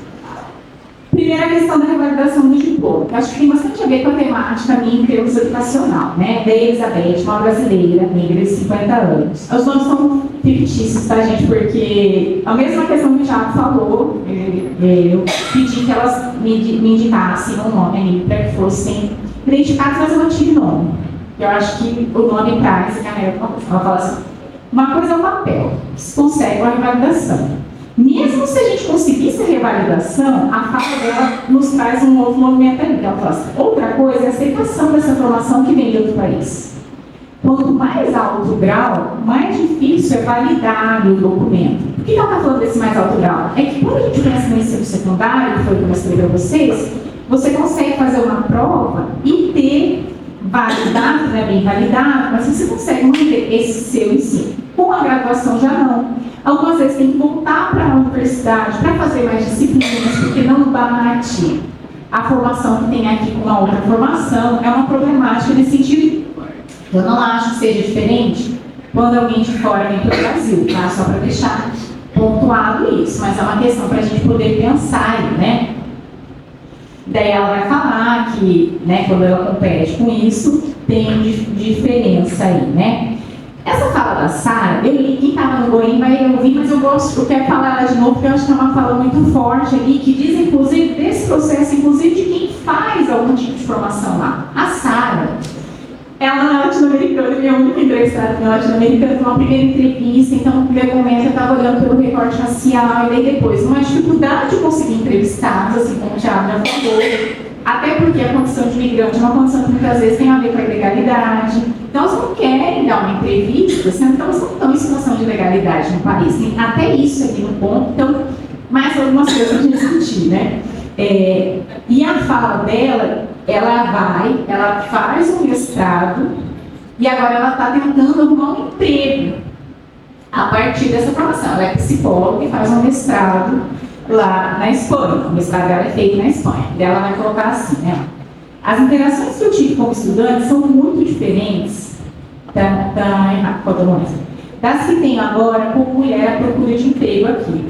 Primeira questão da revalidação do diploma, que acho que tem bastante a ver com a temática minha em termos educacional, né? Da Elizabeth, uma brasileira, negra de 50 anos. Os nomes são fictícios, tá, gente? Porque a mesma questão que o Thiago falou, eu pedi que elas me indicassem um nome ali para que fossem identificados, mas eu não tive nome. Eu acho que o nome traz, ela fala assim, uma coisa é o papel, que se consegue uma revalidação. Mesmo se a gente conseguisse a revalidação, a fala dela nos traz um novo movimento ali. Ela fala assim, outra coisa é a aceitação dessa formação que vem de outro país. Quanto mais alto o grau, mais difícil é validar o documento. Por que ela está falando desse mais alto grau? É que quando a gente pensa no ensino secundário, que foi o que eu mostrei para vocês, você consegue fazer uma prova e ter validado, não é bem validado, mas você consegue manter esse seu ensino. Com a graduação já não. Algumas vezes tem que voltar para a universidade para fazer mais disciplinas, porque não bate a formação que tem aqui com a outra formação. É uma problemática nesse sentido. Eu não acho que seja diferente quando alguém de fora vem para o Brasil, tá? Só para deixar pontuado isso, mas é uma questão para a gente poder pensar aí, né? Daí ela vai falar que, né, quando ela compete com isso, tem diferença aí, né? Essa fala da Sara, eu li, quem estava no Goim vai ouvir, mas eu quero falar ela de novo, porque eu acho que é uma fala muito forte ali, que diz, inclusive, desse processo, inclusive, de quem faz algum tipo de formação lá. A Sara, ela não é latino-americana, minha única entrevistada não é latino-americana, foi uma primeira entrevista, então no primeiro momento eu estava olhando pelo recorte racial, e daí depois, uma dificuldade de conseguir entrevistados, assim como o Thiago já falou, até porque a condição de imigrante é uma condição que muitas vezes tem a ver com a ilegalidade. Então, elas não querem dar uma entrevista, sendo que elas não estão em situação de legalidade no país. Tem até isso aqui no ponto, então, mais algumas coisas para a gente discutir, né? E a fala dela, ela faz um mestrado e agora ela está tentando arrumar um emprego a partir dessa formação. Ela é psicóloga e faz um mestrado lá na Espanha. O mestrado dela é feito na Espanha. E ela vai colocar assim, né? As interações que eu tive como estudante são muito diferentes das que tenho agora como mulher à procura de emprego aqui.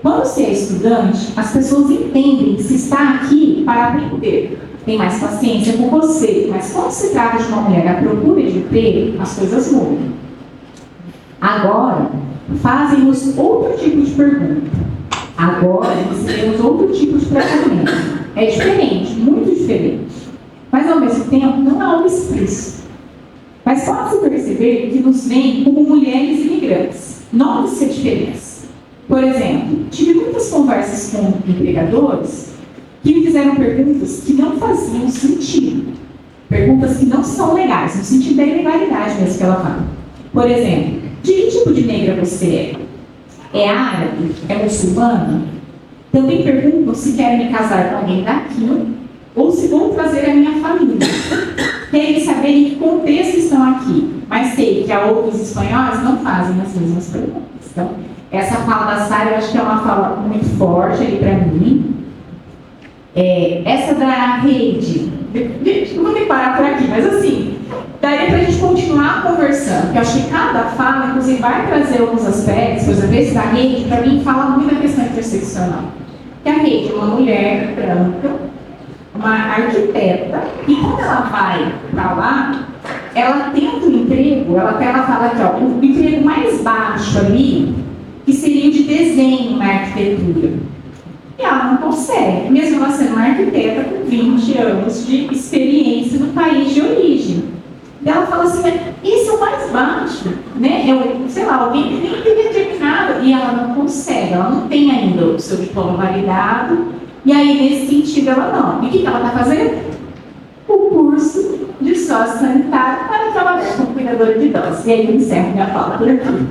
Quando você é estudante, as pessoas entendem que se está aqui para aprender, tem mais paciência com você, mas quando se trata de uma mulher à procura de emprego, as coisas mudam. Agora, fazem-nos outro tipo de pergunta. Agora, recebemos outro tipo de tratamento. É diferente, muito diferente. Mas, ao mesmo tempo, não é algo explícito. Mas pode-se perceber que nos veem como mulheres imigrantes. Nota-se a diferença. Por exemplo, tive muitas conversas com empregadores que me fizeram perguntas que não faziam sentido. Perguntas que não são legais, no sentido da ilegalidade mesmo que ela fala. Por exemplo, de que tipo de negra você é? É árabe? É muçulmana? Também perguntam se querem me casar com alguém daqui ou se vão trazer a minha família. Querem saber em que contexto estão aqui, mas sei que há outros espanhóis não fazem as mesmas perguntas. Então, essa fala da Sara eu acho que é uma fala muito forte ali para mim. Essa da rede, eu vou ter que parar por aqui, mas assim, daria para a gente continuar conversando, porque eu acho que cada fala, inclusive, vai trazer alguns aspectos. Por exemplo, esse da rede, para mim, fala muito da questão interseccional. Que a rede é uma mulher branca, uma arquiteta, e quando ela vai para lá, ela tenta um emprego, ela fala aqui, ó, o emprego mais baixo ali, que seria o de desenho na arquitetura. E ela não consegue, mesmo ela sendo uma arquiteta com 20 anos de experiência no país de origem. E ela fala assim, esse é o mais baixo, né? Sei lá, alguém que nem teria terminado, e ela não consegue, ela não tem ainda o seu diploma validado, e aí nesse sentido ela não. E o que ela está fazendo? O curso de sócio sanitário para trabalhar como cuidadora de idosos. E aí eu encerro minha fala por aqui.